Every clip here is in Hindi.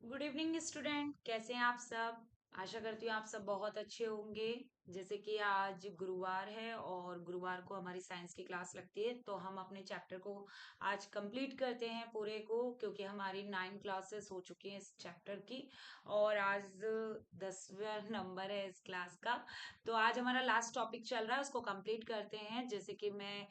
गुड इवनिंग स्टूडेंट, कैसे हैं आप सब। आशा करती हूँ आप सब बहुत अच्छे होंगे। जैसे कि आज गुरुवार है और गुरुवार को हमारी साइंस की क्लास लगती है, तो हम अपने चैप्टर को आज कंप्लीट करते हैं पूरे को, क्योंकि हमारी 9 क्लासेस हो चुकी हैं इस चैप्टर की और आज 10वां नंबर है इस क्लास का। तो आज हमारा लास्ट टॉपिक चल रहा है, उसको कंप्लीट करते हैं। जैसे कि मैं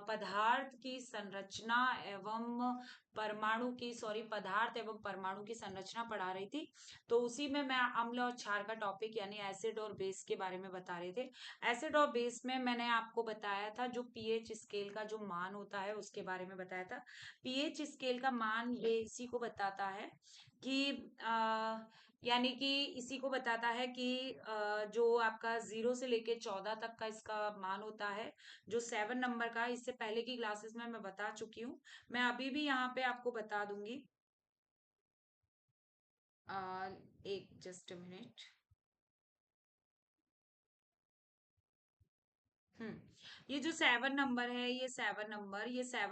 पदार्थ की संरचना एवं पदार्थ एवं परमाणु की संरचना पढ़ा रही थी। तो उसी में मैं अम्ल और क्षार का टॉपिक यानी एसिड और बेस के बारे में बता रहे थे। एसिड और बेस में मैंने आपको बताया था जो पीएच स्केल का जो मान होता है उसके बारे में बताया था। पीएच स्केल का मान ये इसी को बताता है कि यानी कि इसी को बताता है कि जो आपका 0 से लेके 14 तक का इसका मान होता है। जो 7 नंबर का, इससे पहले की क्लासेस में मैं बता चुकी हूँ। मैं अभी भी यहाँ पे आपको बता दूंगी। आ, एक जस्ट मिनट। हम्म ये जो 7 नंबर है, ये 7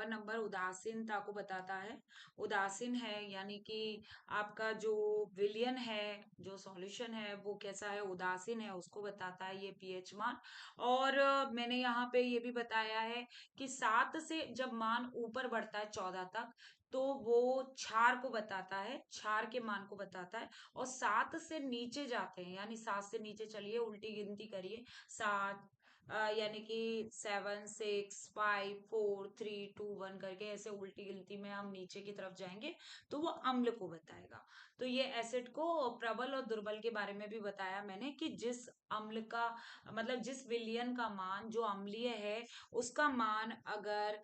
नंबर उदासीनता को बताता है। उदासीन है यानी कि आपका जो विलियन है, जो सॉल्यूशन है वो कैसा है, उदासीन है, उसको बताता है ये पीएच मान। और मैंने यहाँ पे ये भी बताया है कि 7 से जब मान ऊपर बढ़ता है 14 तक, तो वो क्षार को बताता है, क्षार के मान को बताता है। और 7 से नीचे जाते हैं, यानी 7 से नीचे चलिए, उल्टी गिनती करिए। 7 यानी कि 7 6 5 4 3 2 1 करके ऐसे उल्टी गिनती में हम नीचे की तरफ जाएंगे, तो वो अम्ल को बताएगा। तो ये एसिड को प्रबल और दुर्बल के बारे में भी बताया मैंने कि जिस अम्ल का मतलब जिस विलयन का मान जो अम्लीय है, उसका मान अगर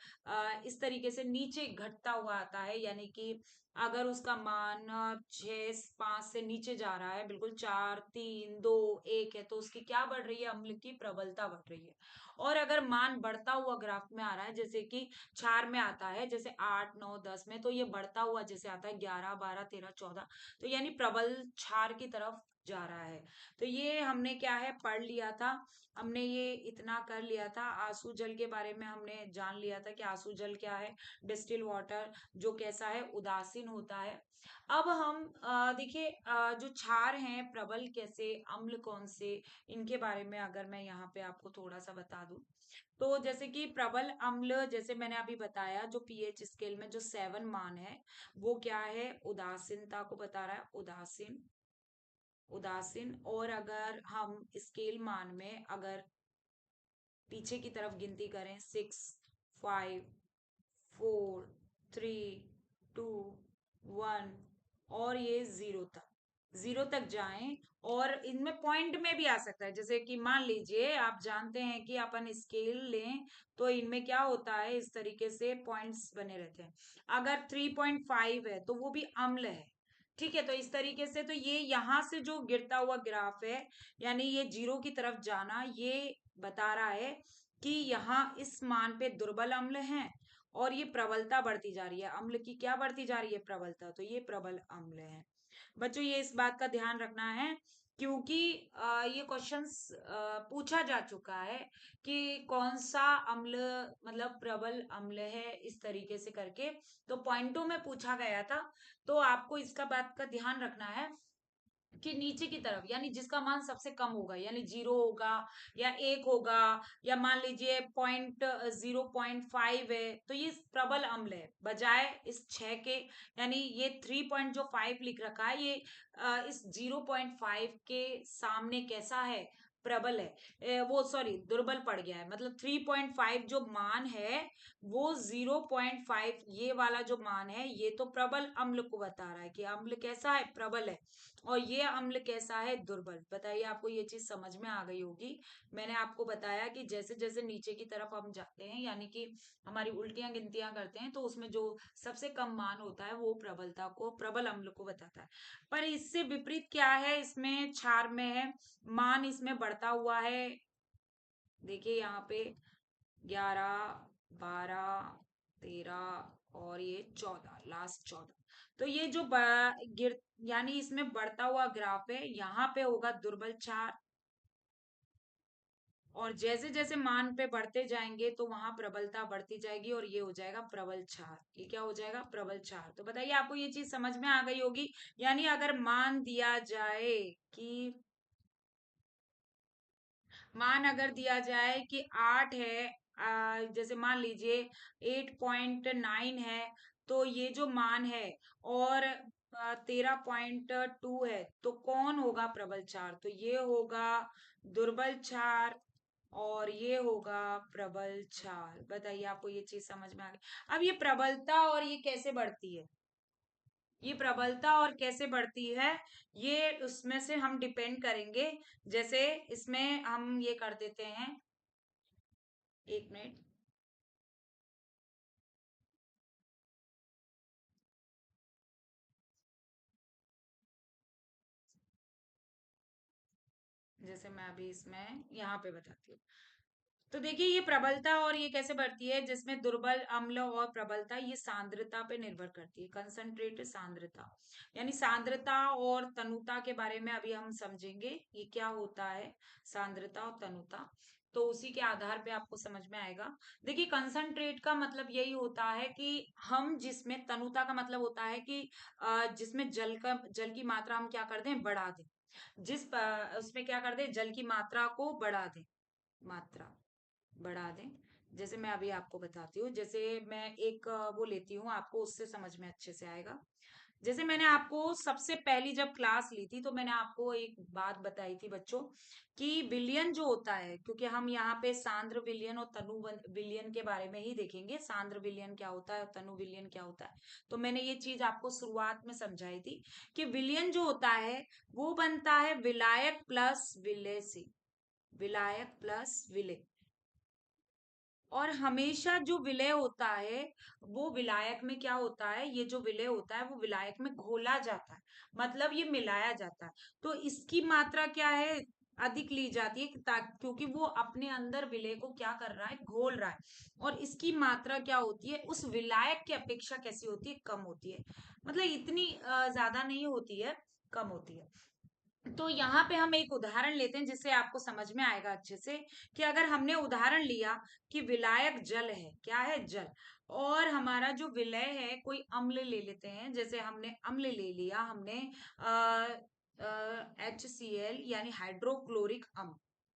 इस तरीके से नीचे घटता हुआ आता है, यानी कि अगर उसका मान 6 5 से नीचे जा रहा है, बिल्कुल 4 3 2 1 है, तो उसकी क्या बढ़ रही है, अम्ल की प्रबलता बढ़ रही है। और अगर मान बढ़ता हुआ ग्राफ में आ रहा है, जैसे कि क्षार में आता है, जैसे 8 9 10 में, तो ये बढ़ता हुआ जैसे आता है 11 12 13 14, तो यानी प्रबल क्षार की तरफ जा रहा है। तो ये हमने क्या है पढ़ लिया था। हमने ये इतना कर लिया था। आंसू जल के बारे में हमने जान लिया था कि आंसू जल क्या है, डिस्टिल वाटर, जो कैसा है, उदासीन होता है। अब हम देखिए, जो क्षार हैं, प्रबल कैसे, अम्ल कौन से, इनके बारे में अगर मैं यहाँ पे आपको थोड़ा सा बता दूं, तो जैसे कि प्रबल अम्ल, जैसे मैंने अभी बताया, जो पीएच स्केल में जो 7 मान है, वो क्या है, उदासीनता को बता रहा है, उदासीन, उदासीन। और अगर हम स्केल मान में अगर पीछे की तरफ गिनती करें, 6 5 4 3 2 1, और ये 0 तक जाएं। और इनमें पॉइंट में भी आ सकता है, जैसे कि मान लीजिए आप जानते हैं कि अपन स्केल लें, तो इनमें क्या होता है, इस तरीके से पॉइंट्स बने रहते हैं। अगर 3.5 है तो वो भी अम्ल है। ठीक है, तो इस तरीके से, तो ये यहाँ से जो गिरता हुआ ग्राफ है, यानी ये 0 की तरफ जाना, ये बता रहा है कि यहाँ इस मान पे दुर्बल अम्ल हैं और ये प्रबलता बढ़ती जा रही है। अम्ल की क्या बढ़ती जा रही है, प्रबलता, तो ये प्रबल अम्ल है। बच्चों ये इस बात का ध्यान रखना है, क्योंकि ये क्वेश्चंस पूछा जा चुका है कि कौन सा अम्ल मतलब प्रबल अम्ल है, इस तरीके से करके, तो पॉइंटों में पूछा गया था। तो आपको इसका बात का ध्यान रखना है कि नीचे की तरफ, यानी जिसका मान सबसे कम होगा, यानी 0 होगा या 1 होगा, या मान लीजिए 0.5 है, तो ये प्रबल अम्ल है, बजाय इस 6 के। यानी ये 3.5 लिख रखा है, ये इस 0.5 के सामने कैसा है, प्रबल है। वो सॉरी, दुर्बल पड़ गया है, मतलब 3.5 जो मान है, वो 0.5 ये वाला जो मान है, ये तो प्रबल अम्ल को बता रहा है कि अम्ल कैसा है, प्रबल है। और ये अम्ल कैसा है, दुर्बल। बताइए, आपको ये चीज समझ में आ गई होगी। मैंने आपको बताया कि जैसे जैसे नीचे की तरफ हम जाते हैं, यानी कि हमारी उल्टियां गिनतियां करते हैं, तो उसमें जो सबसे कम मान होता है वो प्रबलता को, प्रबल अम्ल को बताता है। पर इससे विपरीत क्या है, इसमें क्षार में है, मान इसमें बढ़ता हुआ है। देखिए यहाँ पे 11 12 13 और ये 14, लास्ट 14। तो ये जो गिर यानी इसमें बढ़ता हुआ ग्राफ है, यहाँ पे होगा दुर्बल क्षार, और जैसे जैसे मान पे बढ़ते जाएंगे तो वहां प्रबलता बढ़ती जाएगी और ये हो जाएगा प्रबल क्षार। ये क्या हो जाएगा? प्रबल क्षार। तो बताइए आपको ये चीज समझ में आ गई होगी। यानी अगर मान दिया जाए कि मान अगर दिया जाए कि 8 है, जैसे मान लीजिए 8.9 है, तो ये जो मान है और 13.2 है, तो कौन होगा प्रबल क्षार? तो ये होगा दुर्बल क्षार और ये होगा प्रबल क्षार। बताइए आपको ये चीज समझ में आ गई। अब ये प्रबलता और ये कैसे बढ़ती है, ये प्रबलता और कैसे बढ़ती है, ये उसमें से हम डिपेंड करेंगे। जैसे इसमें हम ये कर देते हैं, एक मिनट। जैसे मैं अभी इसमें यहाँ पे बताती हूँ। तो देखिए ये प्रबलता और ये कैसे बढ़ती है, जिसमें दुर्बल अम्ल और प्रबलता ये सांद्रता पे निर्भर करती है। कंसंट्रेट सांद्रता, यानी सांद्रता और तनुता के बारे में अभी हम समझेंगे ये क्या होता है, सांद्रता और तनुता। तो उसी के आधार पे आपको समझ में आएगा। देखिए कंसंट्रेट का मतलब यही होता है कि हम जिसमें, तनुता का मतलब होता है कि जिसमें जल की मात्रा हम क्या कर दें, बढ़ा दें। उसमें क्या कर दें, जल की मात्रा को बढ़ा दें, मात्रा बढ़ा दें। जैसे मैं अभी आपको बताती हूँ, जैसे मैं एक वो लेती हूँ, आपको उससे समझ में अच्छे से आएगा। जैसे मैंने आपको सबसे पहली जब क्लास ली थी तो मैंने आपको एक बात बताई थी बच्चों, कि विलयन जो होता है, क्योंकि हम यहाँ पे सांद्र विलयन और तनु विलयन के बारे में ही देखेंगे, सांद्र विलयन क्या होता है और तनु विलयन क्या होता है। तो मैंने ये चीज आपको शुरुआत में समझाई थी कि विलयन जो होता है वो बनता है विलायक प्लस विलय से, विलायक प्लस विलय। और हमेशा जो विलय होता है वो विलायक में क्या होता है, ये जो विलय होता है वो विलायक में घोला जाता है, मतलब ये मिलाया जाता है। तो इसकी मात्रा क्या है, अधिक ली जाती है क्योंकि वो अपने अंदर विलय को क्या कर रहा है, घोल रहा है। और इसकी मात्रा क्या होती है, उस विलायक की अपेक्षा कैसी होती है, कम होती है। मतलब इतनी ज्यादा नहीं होती है, कम होती है। तो यहाँ पे हम एक उदाहरण लेते हैं जिससे आपको समझ में आएगा अच्छे से, कि अगर हमने उदाहरण लिया कि विलायक जल है, क्या है, जल, और हमारा जो विलय है कोई अम्ल ले लेते हैं। जैसे हमने अम्ल ले लिया, हमने HCl यानी हाइड्रोक्लोरिक अम्ल।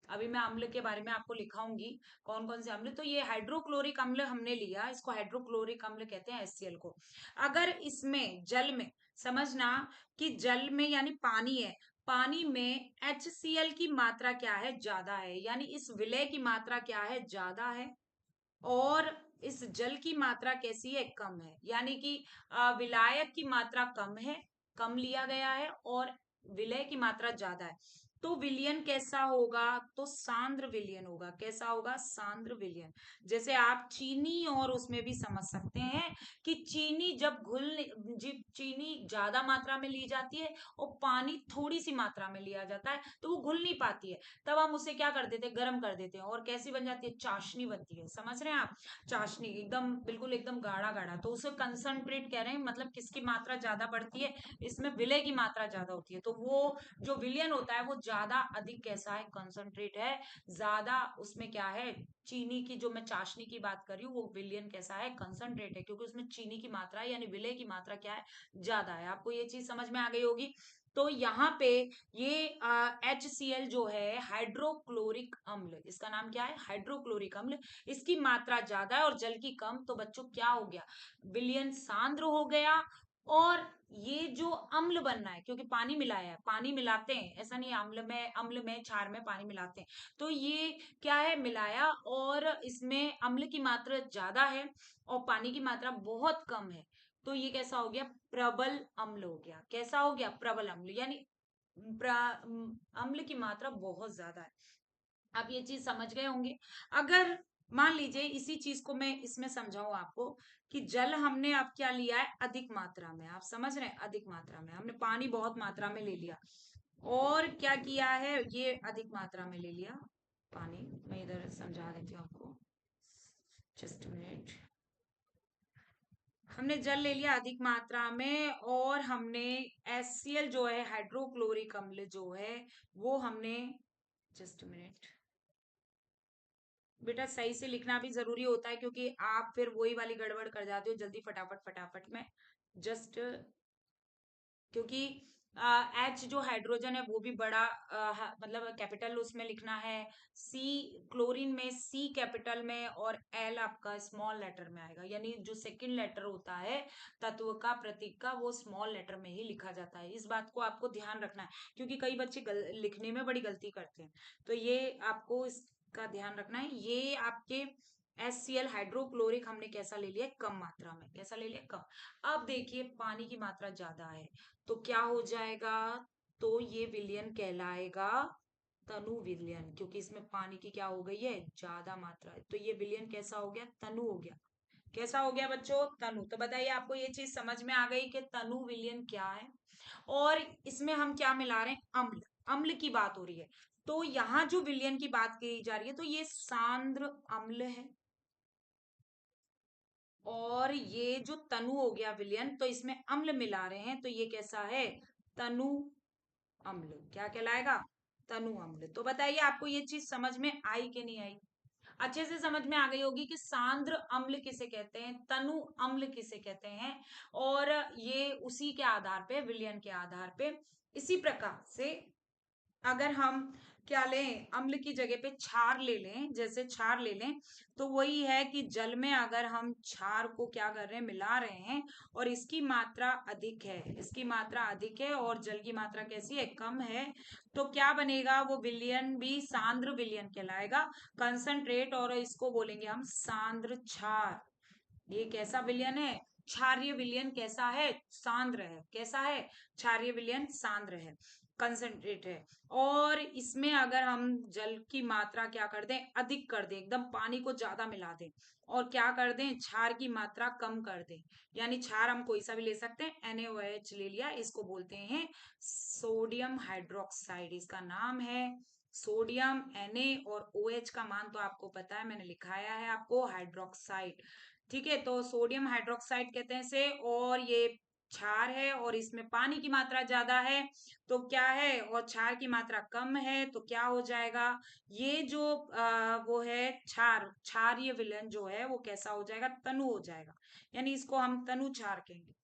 अभी मैं अम्ल के बारे में आपको लिखाऊंगी कौन कौन से अम्ल। तो ये हाइड्रोक्लोरिक अम्ल हमने लिया, इसको हाइड्रोक्लोरिक अम्ल कहते हैं, HCl को। अगर इसमें जल में, समझना कि जल में यानी पानी है, पानी में HCl की मात्रा क्या है, ज्यादा है, यानी इस विलय की मात्रा क्या है, ज्यादा है। और इस जल की मात्रा कैसी है, कम है, यानी कि विलायक की मात्रा कम है, कम लिया गया है, और विलय की मात्रा ज्यादा है। तो विलयन कैसा होगा, तो सांद्र विलयन होगा। कैसा होगा, सांद्र विलयन। जैसे आप चीनी और उसमें भी समझ सकते हैं कि चीनी जब चीनी ज्यादा मात्रा में ली जाती है और पानी थोड़ी सी मात्रा में लिया जाता है तो वो घुल नहीं पाती है। तब हम उसे क्या कर देते हैं, गर्म कर देते हैं, और कैसी बन जाती है, चाशनी बनती है। समझ रहे हैं आप, चाशनी एकदम बिल्कुल एकदम गाढ़ा गाढ़ा। तो उसे कंसंट्रेट कह रहे हैं, मतलब किसकी मात्रा ज्यादा बढ़ती है, इसमें विलय की मात्रा ज्यादा होती है। तो वो जो विलयन होता है वो ज्यादा अधिक कैसा है, कंसंट्रेट है, ज्यादा उसमें क्या है, चीनी की, जो मैं चाशनी की बात कर रही हूँ वो विलयन कैसा है, कंसंट्रेट है, क्योंकि उसमें चीनी की मात्रा यानी विलय की मात्रा क्या है, ज्यादा है। आपको ये चीज समझ में आ गई होगी। तो यहाँ पे ये HCl जो है हाइड्रोक्लोरिक अम्ल, इसका नाम क्या है, हाइड्रोक्लोरिक अम्ल। इसकी मात्रा ज्यादा है और जल की कम, तो बच्चों क्या हो गया, विलयन सांद्र हो गया। और ये जो अम्ल बनना है, क्योंकि पानी मिलाया है, पानी मिलाते हैं, ऐसा नहीं अम्ल में क्षार में पानी मिलाते हैं। तो ये क्या है, मिलाया, और इसमें अम्ल की मात्रा ज्यादा है और पानी की मात्रा बहुत कम है। तो ये कैसा हो गया, प्रबल अम्ल हो गया। कैसा हो गया, प्रबल अम्ल, यानी अम्ल की मात्रा बहुत ज्यादा है। आप ये चीज समझ गए होंगे। अगर मान लीजिए इसी चीज को मैं इसमें समझाऊं आपको, कि जल हमने अब क्या लिया है, अधिक मात्रा में। आप समझ रहे हैं, अधिक मात्रा में हमने पानी बहुत मात्रा में ले लिया, और क्या किया है, ये अधिक मात्रा में ले लिया पानी। मैं इधर समझा देती हूँ आपको, जस्ट मिनट। हमने जल ले लिया अधिक मात्रा में, और हमने HCl जो है हाइड्रोक्लोरिक अम्ल जो है वो हमने, जस्ट मिनट, बेटा सही से लिखना भी जरूरी होता है, क्योंकि आप फिर वही वाली गड़बड़ कर जाते हो जल्दी फटाफट फटाफट में। जस्ट क्योंकि एच जो हाइड्रोजन है वो भी बड़ा मतलब कैपिटल उसमें लिखना है। सी क्लोरीन में सी कैपिटल में, और एल आपका स्मॉल लेटर में आएगा, यानी जो सेकंड लेटर होता है तत्व का प्रतीक का वो स्मॉल लेटर में ही लिखा जाता है। इस बात को आपको ध्यान रखना है, क्योंकि कई बच्चे लिखने में बड़ी गलती करते हैं। तो ये आपको इसका ध्यान रखना है। ये आपके HCl हाइड्रोक्लोरिक हमने कैसा ले लिया, कम मात्रा में। कैसा ले लिया, कम। अब देखिए पानी की मात्रा ज्यादा है तो क्या हो जाएगा, तो ये विलयन कहलाएगा तनु विलयन, क्योंकि इसमें पानी की क्या हो गई है, ज्यादा मात्रा है। तो ये विलयन कैसा हो गया, तनु हो गया। कैसा हो गया बच्चों, तनु। तो बताइए आपको ये चीज समझ में आ गई कि तनु विलयन क्या है। और इसमें हम क्या मिला रहे हैं, अम्ल। अम्ल की बात हो रही है। तो यहाँ जो विलयन की बात की जा रही है तो ये सांद्र अम्ल है। और ये जो तनु हो गया विलयन, तो इसमें अम्ल मिला रहे हैं, तो ये कैसा है, तनु अम्ल। क्या कहलाएगा, तनु अम्ल। तो बताइए आपको ये चीज समझ में आई कि नहीं आई। अच्छे से समझ में आ गई होगी कि सांद्र अम्ल किसे कहते हैं, तनु अम्ल किसे कहते हैं। और ये उसी के आधार पे, विलयन के आधार पे। इसी प्रकार से अगर हम क्या लें, अम्ल की जगह पे क्षार ले लें, जैसे क्षार ले लें, तो वही है कि जल में अगर हम क्षार को क्या कर रहे हैं, मिला रहे हैं, और इसकी मात्रा अधिक है, इसकी मात्रा अधिक है और जल की मात्रा कैसी है, कम है, तो क्या बनेगा, वो विलयन भी सांद्र विलयन कहलाएगा, कंसंट्रेट। और इसको बोलेंगे हम सांद्र क्षार। ये कैसा विलयन है, क्षारीय विलयन। कैसा है, सांद्र है। कैसा है, क्षारीय विलयन सांद्र है, कंसंट्रेट है। और इसमें अगर हम जल की मात्रा क्या कर दें, अधिक कर दें, एकदम पानी को ज्यादा मिला दें, और क्या कर दें, क्षार की मात्रा कम कर दें, यानी क्षार हम कोई सा भी ले सकते हैं, NaOH ले लिया, इसको बोलते हैं सोडियम हाइड्रोक्साइड, इसका नाम है सोडियम। Na और OH का मान तो आपको पता है, मैंने लिखाया है आपको, हाइड्रोक्साइड। ठीक है, तो सोडियम हाइड्रोक्साइड कहते हैं इसे। और ये क्षार है और इसमें पानी की मात्रा ज्यादा है, तो क्या है, और क्षार की मात्रा कम है, तो क्या हो जाएगा, ये जो वो है क्षार, क्षारीय विलयन जो है वो कैसा हो जाएगा, तनु हो जाएगा, यानी इसको हम तनु क्षार कहेंगे।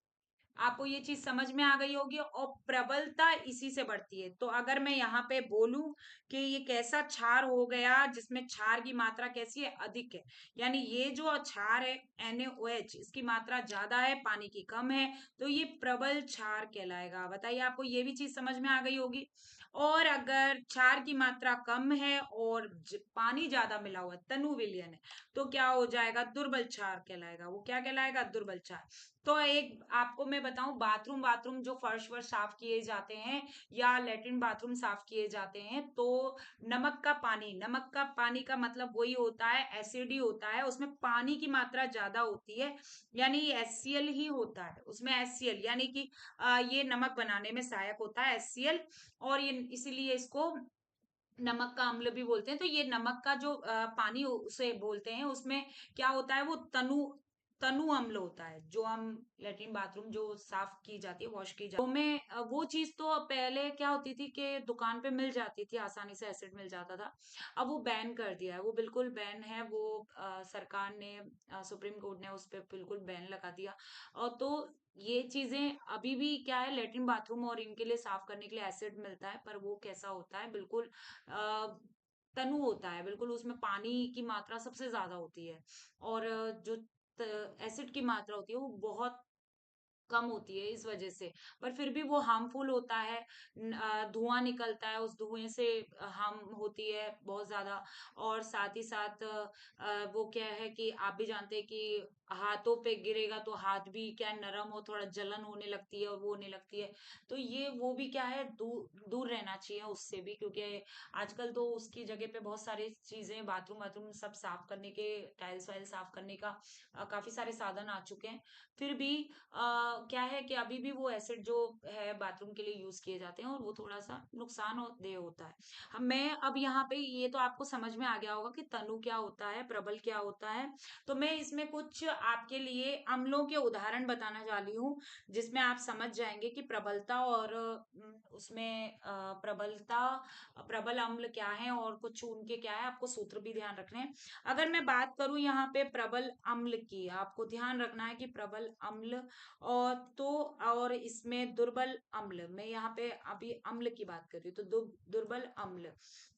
आपको ये चीज समझ में आ गई होगी। और प्रबलता इसी से बढ़ती है। तो अगर मैं यहाँ पे बोलूं कि ये कैसा क्षार हो गया जिसमें क्षार की मात्रा कैसी है, अधिक है, यानी ये जो क्षार है NaOH, इसकी मात्रा ज्यादा है, पानी की कम है, तो ये प्रबल क्षार कहलाएगा। बताइए आपको ये भी चीज समझ में आ गई होगी। और अगर क्षार की मात्रा कम है और पानी ज्यादा मिला हुआ है, तनु विलयन है, तो क्या हो जाएगा, दुर्बल क्षार कहलाएगा। वो क्या कहलाएगा, दुर्बल क्षार। तो एक आपको मैं बताऊं, बाथरूम बाथरूम जो फर्श वर्श साफ किए जाते हैं, या लेटरिन बाथरूम साफ किए जाते हैं, तो नमक का पानी, नमक का पानी का मतलब वही होता है, एसिड ही होता है, उसमें पानी की मात्रा ज्यादा होती है, यानी HCl ही होता है उसमें, HCl यानी कि ये नमक बनाने में सहायक होता है, HCl। और ये इसीलिए इसको नमक का अम्ल भी बोलते हैं। तो ये नमक का जो पानी उसे बोलते हैं, उसमें क्या होता है, वो तनु तनु अम्ल होता है, जो हम लेटरिन बाथरूम जो साफ की जाती है, वॉश की जाती है, तो में वो चीज तो पहले क्या होती थी कि दुकान पे मिल जाती थी आसानी से, एसिड मिल जाता था। अब वो बैन कर दिया है, वो बिल्कुल बैन है, वो सरकार ने, सुप्रीम कोर्ट ने उस पर बिल्कुल बैन लगा दिया। और तो ये चीजें अभी भी क्या है, लेटरिन बाथरूम और इनके लिए साफ करने के लिए एसिड मिलता है, पर वो कैसा होता है, बिल्कुल तनु होता है, बिल्कुल उसमें पानी की मात्रा सबसे ज्यादा होती है। और जो एसिड की मात्रा होती है वो बहुत कम होती है, इस वजह से। पर फिर भी वो हार्मफुल होता है, धुआं निकलता है, उस धुएं से हार्म होती है बहुत ज्यादा। और साथ ही साथ वो क्या है कि आप भी जानते हैं कि हाथों पे गिरेगा तो हाथ भी क्या है, नरम हो, थोड़ा जलन होने लगती है और वो होने लगती है। तो ये वो भी क्या है, दूर दूर रहना चाहिए उससे भी, क्योंकि आजकल तो उसकी जगह पे बहुत सारी चीजें, बाथरूम बाथरूम सब साफ करने के, टाइल्स वाइल्स साफ करने का काफी सारे साधन आ चुके हैं। फिर भी क्या है कि अभी भी वो एसिड जो है बाथरूम के लिए यूज किए जाते हैं और वो थोड़ा सा नुकसानदेह होता है। मैं अब यहाँ पे ये तो आपको समझ में आ गया होगा कि तनु क्या होता है, प्रबल क्या होता है। तो मैं इसमें कुछ आपके लिए अम्लों के उदाहरण बताना जा रही हूँ, जिसमें आप समझ जाएंगे कि प्रबलता और उसमें प्रबल अम्ल क्या है और कुछ उनके क्या है, आपको सूत्र भी ध्यान रखने हैं। अगर मैं बात करूं यहाँ पे प्रबल अम्ल की, आपको ध्यान रखना है कि प्रबल अम्ल और इसमें दुर्बल अम्ल, मैं यहाँ पे अभी अम्ल की बात कर रही हूँ, तो दुर्बल अम्ल।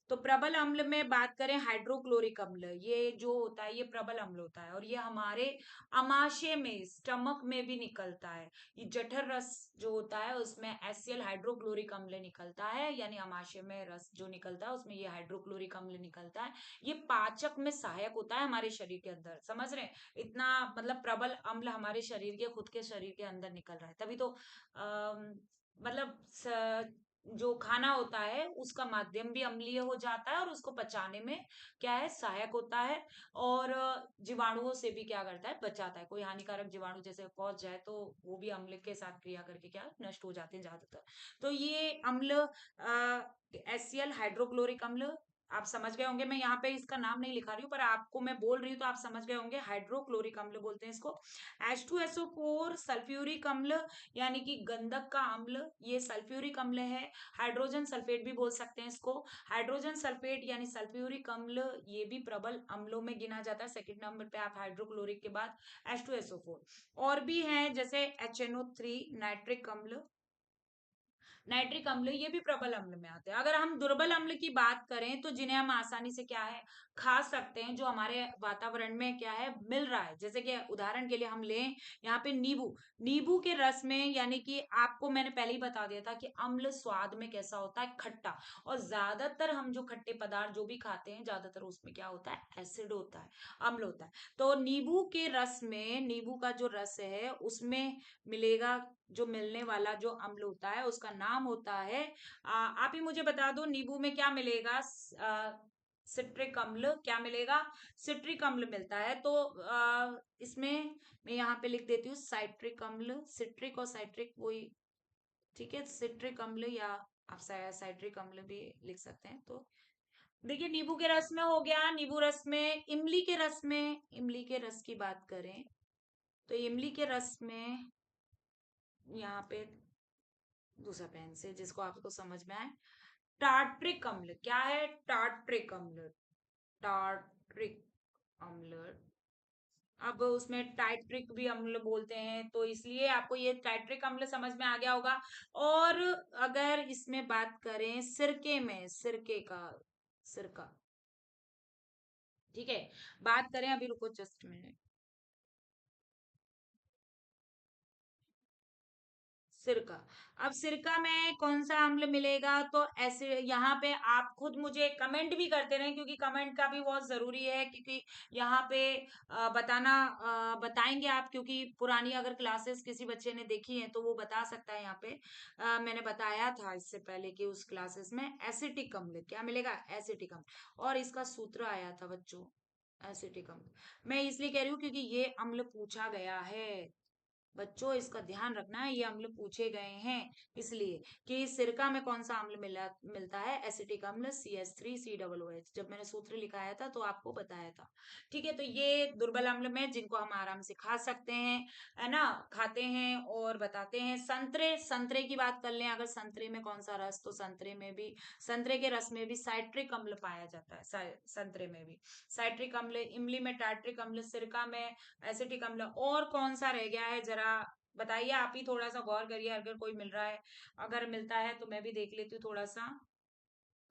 तो प्रबल अम्ल में बात करें, हाइड्रोक्लोरिक अम्ल, ये जो होता है ये प्रबल अम्ल होता है और ये हमारे अमाशय में, स्टमक में भी निकलता है। ये जठर रस जो होता है उसमें एचसीएल हाइड्रोक्लोरिक अम्ल निकलता है, यानी अमाशय में रस जो निकलता है उसमें ये हाइड्रोक्लोरिक अम्ल निकलता है। ये पाचक में सहायक होता है हमारे शरीर के अंदर, समझ रहे हैं? इतना मतलब प्रबल अम्ल हमारे शरीर के, खुद के शरीर के अंदर निकल रहा है, तभी तो मतलब जो खाना होता है उसका माध्यम भी अम्लीय हो जाता है और उसको पचाने में क्या है, सहायक होता है। और जीवाणुओं से भी क्या करता है, बचाता है। कोई हानिकारक जीवाणु जैसे पहुंच जाए तो वो भी अम्ल के साथ क्रिया करके क्या नष्ट हो जाते हैं ज्यादातर। तो ये अम्ल एचसीएल हाइड्रोक्लोरिक अम्ल आप समझ गए होंगे। मैं यहाँ पे इसका नाम नहीं लिखा रही हूँ, पर आपको मैं बोल रही हूँ तो आप समझ गए होंगे, हाइड्रोक्लोरिक अम्ल बोलते हैं इसको। H2SO4 सल्फ्यूरिक अम्ल, यानी कि गंधक का अम्ल, ये सल्फ्यूरिक अम्ल है। हाइड्रोजन सल्फेट भी बोल सकते हैं इसको। हाइड्रोजन सल्फेट यानी सल्फ्यूरिक अम्ल, ये भी प्रबल अम्लों में गिना जाता है। सेकंड नंबर पे आप हाइड्रोक्लोरिक के बाद H2SO4। और भी हैं जैसे HNO3 नाइट्रिक अम्ल, नाइट्रिक अम्ल, ये भी प्रबल अम्ल में आते हैं। अगर हम दुर्बल अम्ल की बात करें तो जिन्हें हम आसानी से क्या है, खा सकते हैं, जो हमारे वातावरण में क्या है, मिल रहा है। जैसे कि उदाहरण के लिए हम लें यहाँ पे नींबू, नींबू के रस में, यानी कि आपको मैंने पहले ही बता दिया था कि अम्ल स्वाद में कैसा होता है, खट्टा। और ज्यादातर हम जो खट्टे पदार्थ जो भी खाते हैं, ज्यादातर उसमें क्या होता है, एसिड होता है, अम्ल होता है। तो नींबू के रस में, नींबू का जो रस है उसमें मिलेगा, जो मिलने वाला जो अम्ल होता है उसका नाम होता है, आप ही मुझे बता दो, नींबू में क्या मिलेगा? सिट्रिक अम्ल। क्या मिलेगा? सिट्रिक अम्ल मिलता है। तो इसमें मैं यहाँ पे लिख देती हूँ साइट्रिक अम्ल, सिट्रिक और साइट्रिक वही, ठीक है, सिट्रिक अम्ल, या आप साइट्रिक अम्ल भी लिख सकते हैं। तो देखिए, नींबू के रस में हो गया, नींबू रस में, इमली के रस में, इमली के रस की बात करें तो इमली के रस में यहाँ पे दूसरा पेन से जिसको आपको समझ में आए, टार्ट्रिक अम्ल। क्या है? टार्ट्रिक अम्ल, टार्ट्रिक अम्ल। अब उसमें टाइट्रिक भी अम्ल बोलते हैं, तो इसलिए आपको ये टाइट्रिक अम्ल समझ में आ गया होगा। और अगर इसमें बात करें सिरके में, सिरके का, सिरका, ठीक है, बात करें, अभी रुको जस्ट मिनट, सिरका। अब सिरका में कौन सा अम्ल मिलेगा? तो ऐसे यहाँ पे आप खुद मुझे कमेंट भी करते रहें, क्योंकि कमेंट का भी बहुत जरूरी है, क्योंकि यहाँ पे बताएंगे आप, क्योंकि पुरानी अगर क्लासेस किसी बच्चे ने देखी है तो वो बता सकता है। यहाँ पे मैंने बताया था इससे पहले कि उस क्लासेस में एसिटिक अम्ल क्या मिलेगा, एसिटिक अम्ल, और इसका सूत्र आया था बच्चों, एसिटिक अम्ल। मैं इसलिए कह रही हूँ क्योंकि ये अम्ल पूछा गया है बच्चों, इसका ध्यान रखना है, ये अम्ल पूछे गए हैं। इसलिए कि सिरका में कौन सा अम्ल मिलता है, एसिटिक अम्ल, CH3COOH। जब मैंने सूत्र लिखाया था तो आपको बताया था। ठीक है, तो ये दुर्बल अम्ल में जिनको हम आराम से खा सकते हैं, है ना, खाते हैं और बताते हैं। संतरे, संतरे की बात कर लें, अगर संतरे में कौन सा रस, तो संतरे में भी, संतरे के रस में भी साइट्रिक अम्ल पाया जाता है, संतरे में भी साइट्रिक अम्ल, इमली में टार्ट्रिक अम्ल, सिरका में एसिटिक अम्ल। और कौन सा रह गया है, जरा बताइए, आप ही थोड़ा सा गौर करिए, अगर कोई मिल रहा है, अगर मिलता है तो मैं भी देख लेती हूँ थोड़ा सा।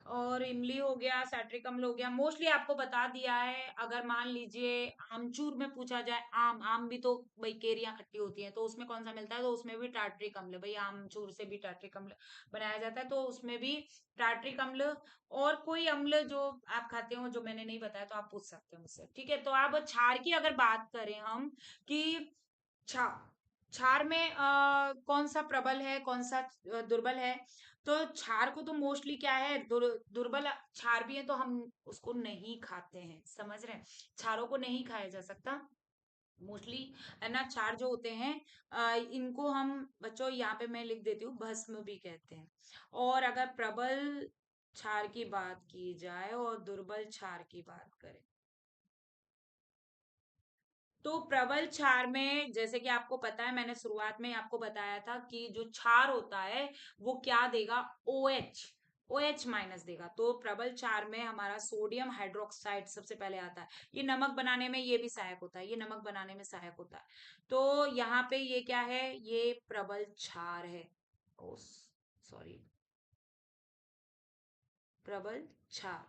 और इमली हो गया, साइट्रिक अम्ल हो गया, मोस्टली आपको बता दिया है। अगर मान लीजिए आमचूर में पूछा जाए, आम, आम भी तो भाई केरियां खट्टी होती हैं, तो उसमें कौन सा मिलता है, तो उसमें भी टार्ट्रिक अम्ल, भाई आमचूर से भी टार्ट्रिक अम्ल बनाया जाता है, तो उसमें भी टार्ट्रिक अम्ल। और कोई अम्ल जो आप खाते हो जो मैंने नहीं बताया तो आप पूछ सकते हैं मुझसे, ठीक है। तो अब क्षार की अगर बात करें हम, कि क्षार, क्षार में कौन सा प्रबल है, कौन सा दुर्बल है, तो क्षार को तो मोस्टली क्या है, दुर्बल क्षार भी है तो हम उसको नहीं खाते हैं, समझ रहे हैं, क्षारों को नहीं खाया जा सकता। मोस्टली है ना, क्षार जो होते हैं इनको हम बच्चों यहाँ पे मैं लिख देती हूँ भस्म भी कहते हैं। और अगर प्रबल क्षार की बात की जाए और दुर्बल क्षार की बात करें, तो प्रबल क्षार में जैसे कि आपको पता है, मैंने शुरुआत में आपको बताया था कि जो क्षार होता है वो क्या देगा, OH, OH माइनस देगा। तो प्रबल क्षार में हमारा सोडियम हाइड्रोक्साइड सबसे पहले आता है। ये नमक बनाने में ये भी सहायक होता है, ये नमक बनाने में सहायक होता है। तो यहाँ पे ये क्या है, ये प्रबल क्षार है। ओ सॉरी, प्रबल क्षार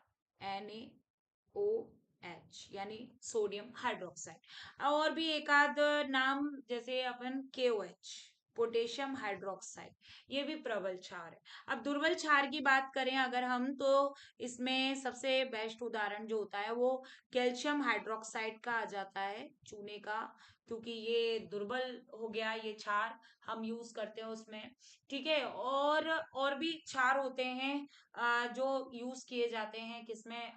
NaOH यानी सोडियम हाइड्रोक्साइड। और भी एक आध नाम, जैसे अपन KOH, पोटेशियम हाइड्रोक्साइड, ये भी प्रबल क्षार है। अब दुर्बल क्षार की बात करें अगर हम, तो इसमें सबसे बेस्ट उदाहरण जो होता है वो कैल्शियम हाइड्रोक्साइड का आ जाता है, चूने का, क्योंकि ये दुर्बल हो गया ये क्षार, हम यूज करते हैं उसमें। ठीक है, और भी क्षार होते हैं जो यूज किए जाते हैं किसमें,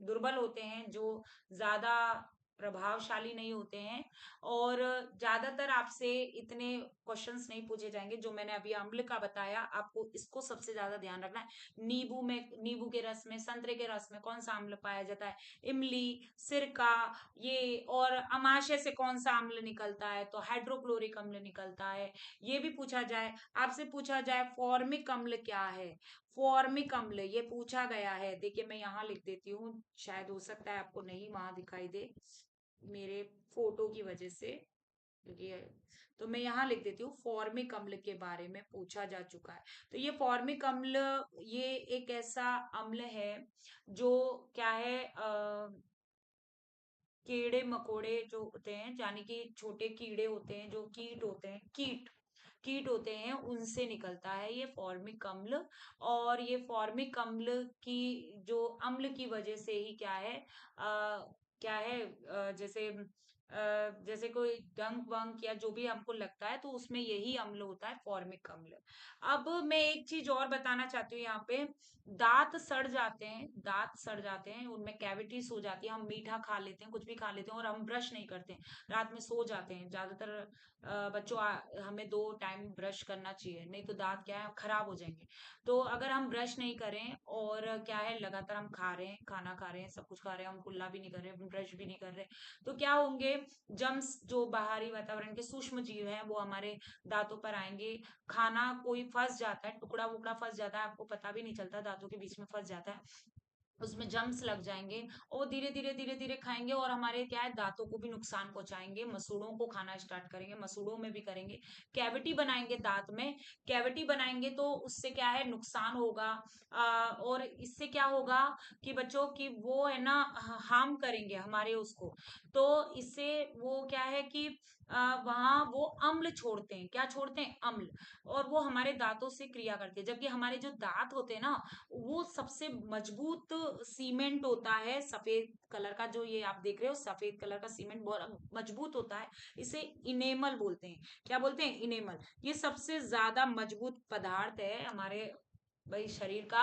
दुर्बल होते हैं, जो ज्यादा प्रभावशाली नहीं होते हैं। और ज्यादातर आपसे इतने क्वेश्चंस नहीं पूछे जाएंगे। जो मैंने अभी अम्ल का बताया आपको, इसको सबसे ज्यादा ध्यान रखना है। नींबू में, नींबू के रस में, संतरे के रस में कौन सा अम्ल पाया जाता है, इमली, सिरका, ये। और अमाशय से कौन सा अम्ल निकलता है, तो हाइड्रोक्लोरिक अम्ल निकलता है। ये भी पूछा जाए, आपसे पूछा जाए फॉर्मिक अम्ल क्या है, फॉर्मिक अम्ल ये पूछा गया है। देखिए मैं यहाँ लिख देती हूँ, शायद हो सकता है आपको नहीं वहां दिखाई दे मेरे फोटो की वजह से, क्योंकि तो मैं यहाँ लिख देती हूँ, फॉर्मिक अम्ल के बारे में पूछा जा चुका है। तो ये फॉर्मिक अम्ल, ये एक ऐसा अम्ल है जो क्या है, कीड़े मकोड़े जो होते हैं, यानी कि छोटे कीड़े होते हैं, जो कीट होते हैं, कीट कीट होते हैं, उनसे निकलता है ये फॉर्मिक अम्ल। और ये फॉर्मिक अम्ल की, जो अम्ल की वजह से ही क्या है, क्या है, जैसे कोई डंक वंक या जो भी हमको लगता है, तो उसमें यही अम्ल होता है, फॉर्मिक अम्ल। अब मैं एक चीज और बताना चाहती हूँ यहाँ पे, दांत सड़ जाते हैं, दांत सड़ जाते हैं, उनमें कैविटीज हो जाती है, हम मीठा खा लेते हैं, कुछ भी खा लेते हैं, और हम ब्रश नहीं करते हैं, रात में सो जाते हैं ज्यादातर बच्चों। हमें 2 टाइम ब्रश करना चाहिए, नहीं तो दांत क्या है, खराब हो जाएंगे। तो अगर हम ब्रश नहीं करें और क्या है, लगातार हम खा रहे हैं, खाना खा रहे हैं, सब कुछ खा रहे हैं, हम कुल्ला भी नहीं कर रहे, ब्रश भी नहीं कर रहे, तो क्या होंगे, जम्स, जो बाहरी वातावरण के सूक्ष्म जीव हैं वो हमारे दांतों पर आएंगे। खाना कोई फंस जाता है, टुकड़ा वुकड़ा फंस जाता है, आपको पता भी नहीं चलता, दांतों के बीच में फंस जाता है, उसमें जम्स लग जाएंगे, और धीरे धीरे खाएंगे, और हमारे क्या है, दांतों को भी नुकसान पहुंचाएंगे, मसूड़ों को खाना स्टार्ट करेंगे, मसूड़ों में भी करेंगे, कैविटी बनाएंगे दांत में। कैविटी बनाएंगे तो उससे क्या है, नुकसान होगा। और इससे क्या होगा कि बच्चों की वो है ना, हार्म करेंगे हमारे उसको। तो इससे वो क्या है कि वहां वो अम्ल छोड़ते हैं, क्या छोड़ते हैं, अम्ल। और वो हमारे दांतों से क्रिया करते हैं, जबकि हमारे जो दांत होते हैं ना, वो सबसे मजबूत सीमेंट होता है, सफेद कलर का, जो ये आप देख रहे हो सफेद कलर का सीमेंट बहुत मजबूत होता है। इसे इनेमल बोलते हैं, क्या बोलते हैं, इनेमल। ये सबसे ज्यादा मजबूत पदार्थ है हमारे भाई शरीर का।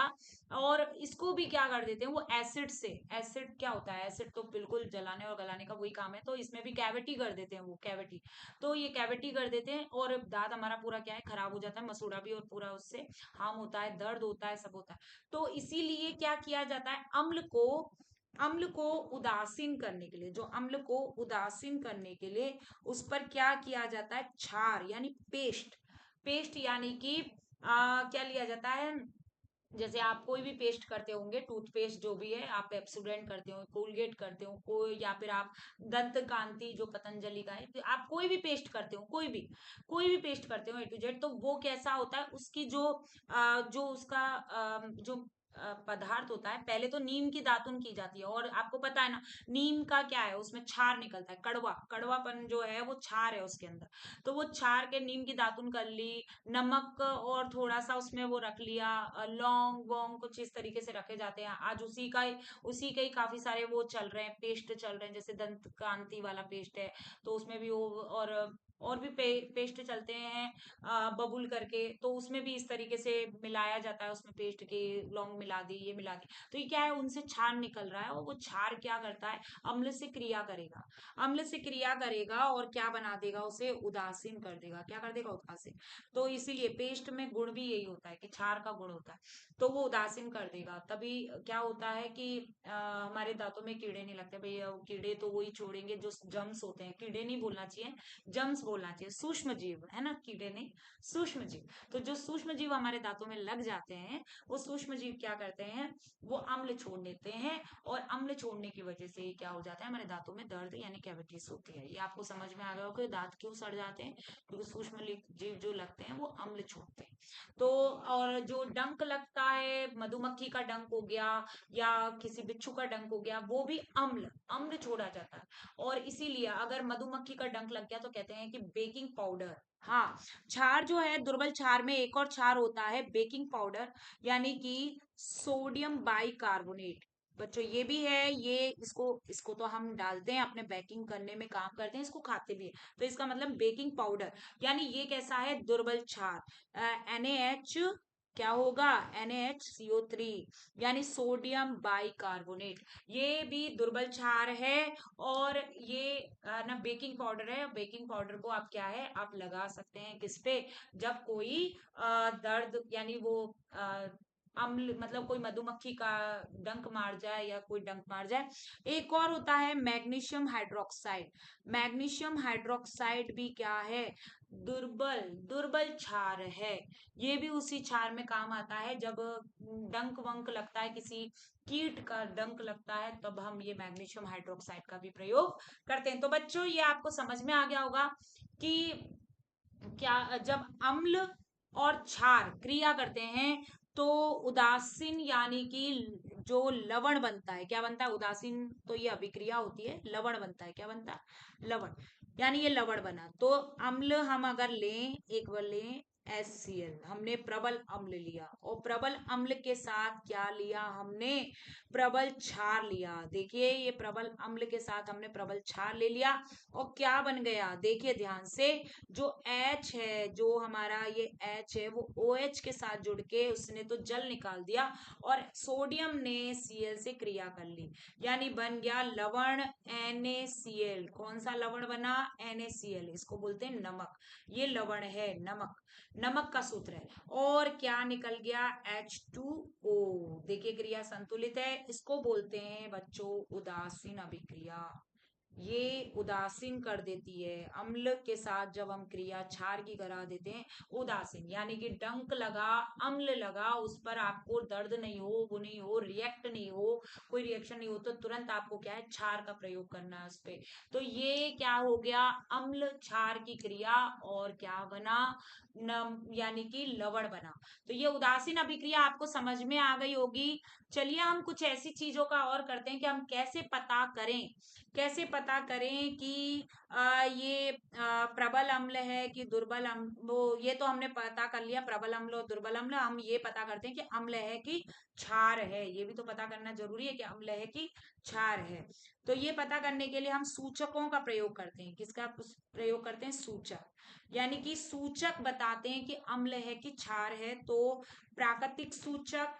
और इसको भी क्या कर देते हैं वो, एसिड से, एसिड क्या होता है, एसिड तो बिल्कुल जलाने और गलाने का वही काम है, तो इसमें भी कैविटी कर देते हैं, वो कैविटी। तो ये कैविटी कर देते हैं, और दांत हमारा पूरा क्या है, खराब हो जाता है, मसूड़ा भी, और पूरा उससे हार्म होता है, दर्द होता है, सब होता है। तो इसीलिए क्या किया जाता है, अम्ल को उदासीन करने के लिए, जो अम्ल को उदासीन करने के लिए उस पर क्या किया जाता है, क्षार यानी पेस्ट। पेस्ट यानी कि क्या लिया जाता है, जैसे आप कोई भी पेस्ट करते होंगे, टूथपेस्ट जो भी है, आप पेप्सोडेंट करते हो, कोलगेट करते हो कोई, या फिर आप दंत कांति जो पतंजलि का है, तो आप कोई भी पेस्ट करते हो, कोई भी पेस्ट करते हो A to Z, तो वो कैसा होता है, उसकी जो जो उसका जो पदार्थ होता है, पहले तो नीम की दातुन की जाती है, और आपको पता है ना, नीम का क्या है, उसमें क्षार निकलता है, कड़वापन जो है वो क्षार है उसके अंदर। तो वो क्षार के नीम की दातुन कर ली, नमक और थोड़ा सा उसमें वो रख लिया, लौंग वोंग कुछ इस तरीके से रखे जाते हैं। आज उसी के ही काफी सारे वो चल रहे हैं, पेस्ट चल रहे हैं, जैसे दंत कांति वाला पेस्ट है, तो उसमें भी वो, और भी पेस्ट चलते हैं, बबुल करके, तो उसमें भी इस तरीके से मिलाया जाता है, उसमें पेस्ट के, लौंग मिला दी, ये मिला दी, तो ये क्या है, उनसे क्षार निकल रहा है और वो क्षार क्या करता है, अम्ल से क्रिया करेगा, अम्ल से क्रिया करेगा और क्या बना देगा, उसे उदासीन कर देगा। क्या कर देगा, उदासीन। तो इसीलिए पेस्ट में गुण भी यही होता है कि क्षार का गुण होता है, तो वो उदासीन कर देगा। तभी क्या होता है कि हमारे दांतों में कीड़े नहीं लगते भैया, कीड़े तो वही छोड़ेंगे जो जम्स होते हैं, कीड़े नहीं बोलना चाहिए, जम्स बोलना चाहिए, सूक्ष्म जीव है ना, कीड़े नहीं, सूक्ष्म जीव। तो जो सूक्ष्म जीव हमारे दांतों में लग जाते हैं, वो सूक्ष्म जीव क्या करते हैं, वो अम्ल छोड़ देते हैं, और अम्ल छोड़ने की वजह से क्या हो जाता है, हमारे दांतों में दर्द यानी कैविटीज होती है। ये आपको समझ में आ गया होगा कि दांत क्यों सड़ जाते हैं, क्योंकि सूक्ष्म जीव जो लगते हैं वो अम्ल छोड़ते हैं। तो और जो डंक लगता है, मधुमक्खी का डंक हो गया या किसी बिच्छू का डंक हो गया, वो भी अम्ल अम्ल छोड़ा जाता है। और इसीलिए अगर मधुमक्खी का डंक लग गया तो कहते हैं कि बेकिंग पाउडर। हाँ, क्षार जो है, दुर्बल क्षार में एक और क्षार होता है बेकिंग पाउडर, यानी कि सोडियम बाइकार्बोनेट। बच्चों ये भी है, ये इसको इसको तो हम डालते हैं अपने बेकिंग करने में काम करते हैं, इसको खाते भी है। तो इसका मतलब बेकिंग पाउडर, यानी ये कैसा है, दुर्बल क्षार। NaH क्या होगा, NaHCO3, यानी सोडियम बाइकार्बोनेट, ये भी दुर्बल क्षार है। और ये ना बेकिंग पाउडर है, बेकिंग पाउडर को आप क्या है, आप लगा सकते हैं किस पे, जब कोई दर्द यानी वो अम्ल मतलब कोई मधुमक्खी का डंक मार जाए या कोई डंक मार जाए। एक और होता है मैग्नीशियम हाइड्रोक्साइड। मैग्नीशियम हाइड्रोक्साइड भी क्या है, दुर्बल दुर्बल क्षार है। ये भी उसी क्षार में काम आता है, जब डंक वंक लगता है, किसी कीट का डंक लगता है, तब हम ये मैग्नीशियम हाइड्रोक्साइड का भी प्रयोग करते हैं। तो बच्चों ये आपको समझ में आ गया होगा कि क्या, जब अम्ल और क्षार क्रिया करते हैं तो उदासीन यानी कि जो लवण बनता है, क्या बनता है, उदासीन तो ये अभिक्रिया होती है, लवण बनता है, क्या बनता है, लवण, यानी ये लवण बना। तो अम्ल हम अगर लें, एक बार लें HCl, हमने प्रबल अम्ल लिया, और प्रबल अम्ल के साथ क्या लिया हमने, प्रबल क्षार लिया। देखिए ये प्रबल अम्ल के साथ हमने प्रबल क्षार ले लिया, और क्या बन गया, देखिए ध्यान से, जो H है, जो हमारा ये H है, वो OH के साथ जुड़ के उसने तो जल निकाल दिया, और सोडियम ने Cl से क्रिया कर ली, यानी बन गया लवण NaCl। कौन सा लवण बना, NaCl, इसको बोलते हैं नमक, ये लवण है, नमक, नमक का सूत्र है। और क्या निकल गया, H2O। देखिए क्रिया संतुलित है, इसको बोलते हैं बच्चों उदासीन अभिक्रिया। ये उदासीन कर देती है, अम्ल के साथ जब हम क्रिया क्षार की करा देते हैं, उदासीन यानी कि डंक लगा, अम्ल लगा, उस पर आपको दर्द नहीं हो, वो नहीं हो, रिएक्ट नहीं हो, कोई रिएक्शन नहीं हो, तो तुरंत आपको क्या है, क्षार का प्रयोग करना है उस पे। तो ये क्या हो गया, अम्ल क्षार की क्रिया, और क्या बना, यानी कि लवण बना। तो ये उदासीन अभिक्रिया आपको समझ में आ गई होगी। चलिए हम कुछ ऐसी चीजों का और करते हैं कि हम कैसे पता करें, कैसे पता करें कि ये प्रबल अम्ल है कि दुर्बल अम्ल, वो ये तो हमने पता कर लिया, प्रबल अम्ल और दुर्बल अम्ल। हम ये पता करते हैं कि अम्ल है कि क्षार है, ये भी तो पता करना जरूरी है कि अम्ल है कि क्षार है। तो ये पता करने के लिए हम सूचकों का प्रयोग करते हैं, किसका प्रयोग करते हैं, सूचक, यानी कि सूचक बताते हैं कि अम्ल है कि क्षार है। तो प्राकृतिक सूचक,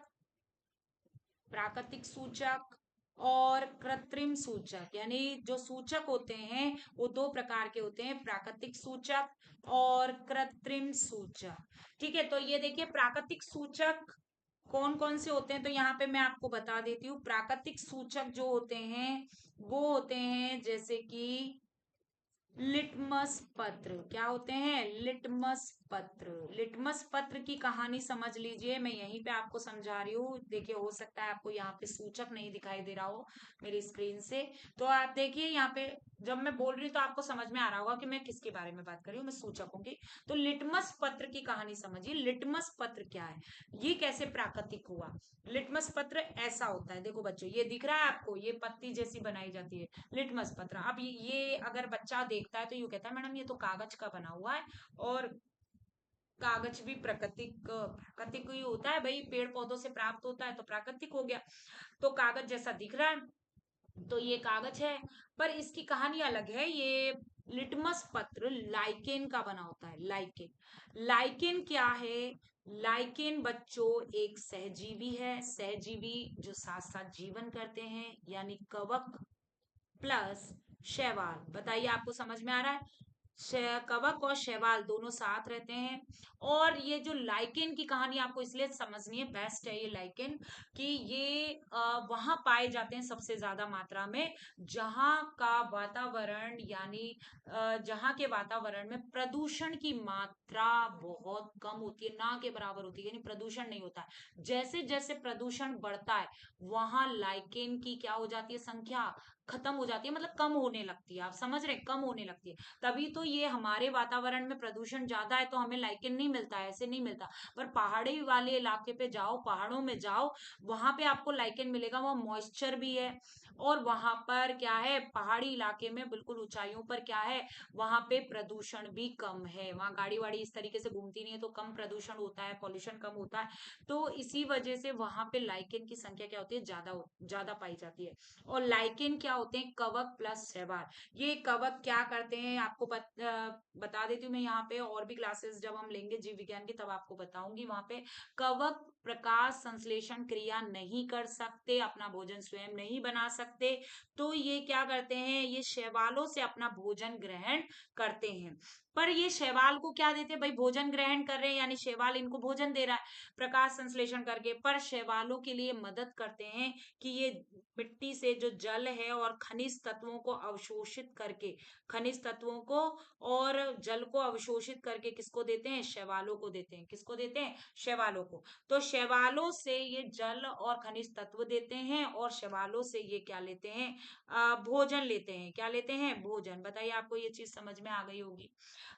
प्राकृतिक सूचक और कृत्रिम सूचक, यानी जो सूचक होते हैं वो दो प्रकार के होते हैं, प्राकृतिक सूचक और कृत्रिम सूचक। ठीक है, तो ये देखिए प्राकृतिक सूचक कौन कौन से होते हैं, तो यहाँ पे मैं आपको बता देती हूँ। प्राकृतिक सूचक जो होते हैं वो होते हैं जैसे कि लिटमस पत्र। क्या होते हैं, लिटमस पत्र। लिटमस पत्र की कहानी समझ लीजिए, मैं यहीं पे आपको समझा रही हूँ। देखिए हो सकता है आपको यहाँ पे सूचक नहीं दिखाई दे रहा हो मेरी स्क्रीन से, तो आप देखिए यहाँ पे जब मैं बोल रही हूँ तो आपको समझ में आ रहा होगा कि मैं किसके बारे में बात कर रही हूँ, मैं सूचकों की। तो लिटमस पत्र की कहानी समझिए। लिटमस पत्र क्या है, ये कैसे प्राकृतिक हुआ। लिटमस पत्र ऐसा होता है, देखो बच्चों ये दिख रहा है आपको, ये पत्ती जैसी बनाई जाती है लिटमस पत्र। अब ये अगर बच्चा देखता है तो यू कहता है मैडम ये तो कागज का बना हुआ है, और कागज भी प्राकृतिक प्राकृतिक ही होता है भाई, पेड़ पौधों से प्राप्त होता है तो प्राकृतिक हो गया। तो कागज जैसा दिख रहा है, तो ये कागज है, पर इसकी कहानी अलग है। ये लिटमस पत्र लाइकेन का बना होता है। लाइकेन, लाइकेन क्या है? लाइकेन बच्चों एक सहजीवी है। सहजीवी जो साथ साथ जीवन करते हैं, यानी कवक प्लस शैवाल। बताइए, आपको समझ में आ रहा है? कवक और शैवाल दोनों साथ रहते हैं। और ये जो लाइकेन की कहानी आपको इसलिए समझनी है, बेस्ट है ये लाइकेन, कि ये वहां पाए जाते हैं सबसे ज्यादा मात्रा में जहां का वातावरण, यानी जहां के वातावरण में प्रदूषण की मात्रा बहुत कम होती है, ना के बराबर होती है, यानी प्रदूषण नहीं होता है। जैसे जैसे प्रदूषण बढ़ता है, वहां लाइकेन की क्या हो जाती है? संख्या खत्म हो जाती है, मतलब कम होने लगती है। आप समझ रहे हैं? कम होने लगती है। तभी तो ये हमारे वातावरण में प्रदूषण ज्यादा है तो हमें लाइकेन नहीं मिलता है, ऐसे नहीं मिलता। पर पहाड़ी वाले इलाके पे जाओ, पहाड़ों में जाओ, वहां पे आपको लाइकेन मिलेगा। वहां मॉइस्चर भी है, और वहां पर क्या है, पहाड़ी इलाके में बिल्कुल ऊंचाइयों पर क्या है, वहां पे प्रदूषण भी कम है। वहां गाड़ी वाड़ी इस तरीके से घूमती नहीं है, तो कम प्रदूषण होता है, पॉल्यूशन कम होता है। तो इसी वजह से वहां पे लाइकेन की संख्या क्या होती है? ज्यादा ज्यादा पाई जाती है। और लाइकेन क्या होते हैं? कवक प्लस शैवाल। ये कवक क्या करते हैं आपको बता देती हूँ मैं। यहाँ पे और भी क्लासेस जब हम लेंगे जीव विज्ञान की, तब आपको बताऊंगी। वहां पे कवक प्रकाश संश्लेषण क्रिया नहीं कर सकते, अपना भोजन स्वयं नहीं बना सकते, तो ये क्या करते हैं? ये शैवालों से अपना भोजन ग्रहण करते हैं। पर ये शैवाल को क्या देते हैं भाई? भोजन ग्रहण कर रहे हैं, यानी शैवाल इनको भोजन दे रहा है प्रकाश संश्लेषण करके। पर शैवालों के लिए मदद करते हैं कि ये मिट्टी से जो जल है और खनिज तत्वों को अवशोषित करके, खनिज तत्वों को और जल को अवशोषित करके किसको देते हैं? शैवालों को देते हैं। किसको देते हैं? शैवालों को। तो शैवालों से ये जल और खनिज तत्व देते हैं, और शैवालों से ये क्या लेते हैं? भोजन लेते हैं। क्या लेते हैं? भोजन। बताइए, आपको ये चीज समझ में आ गई होगी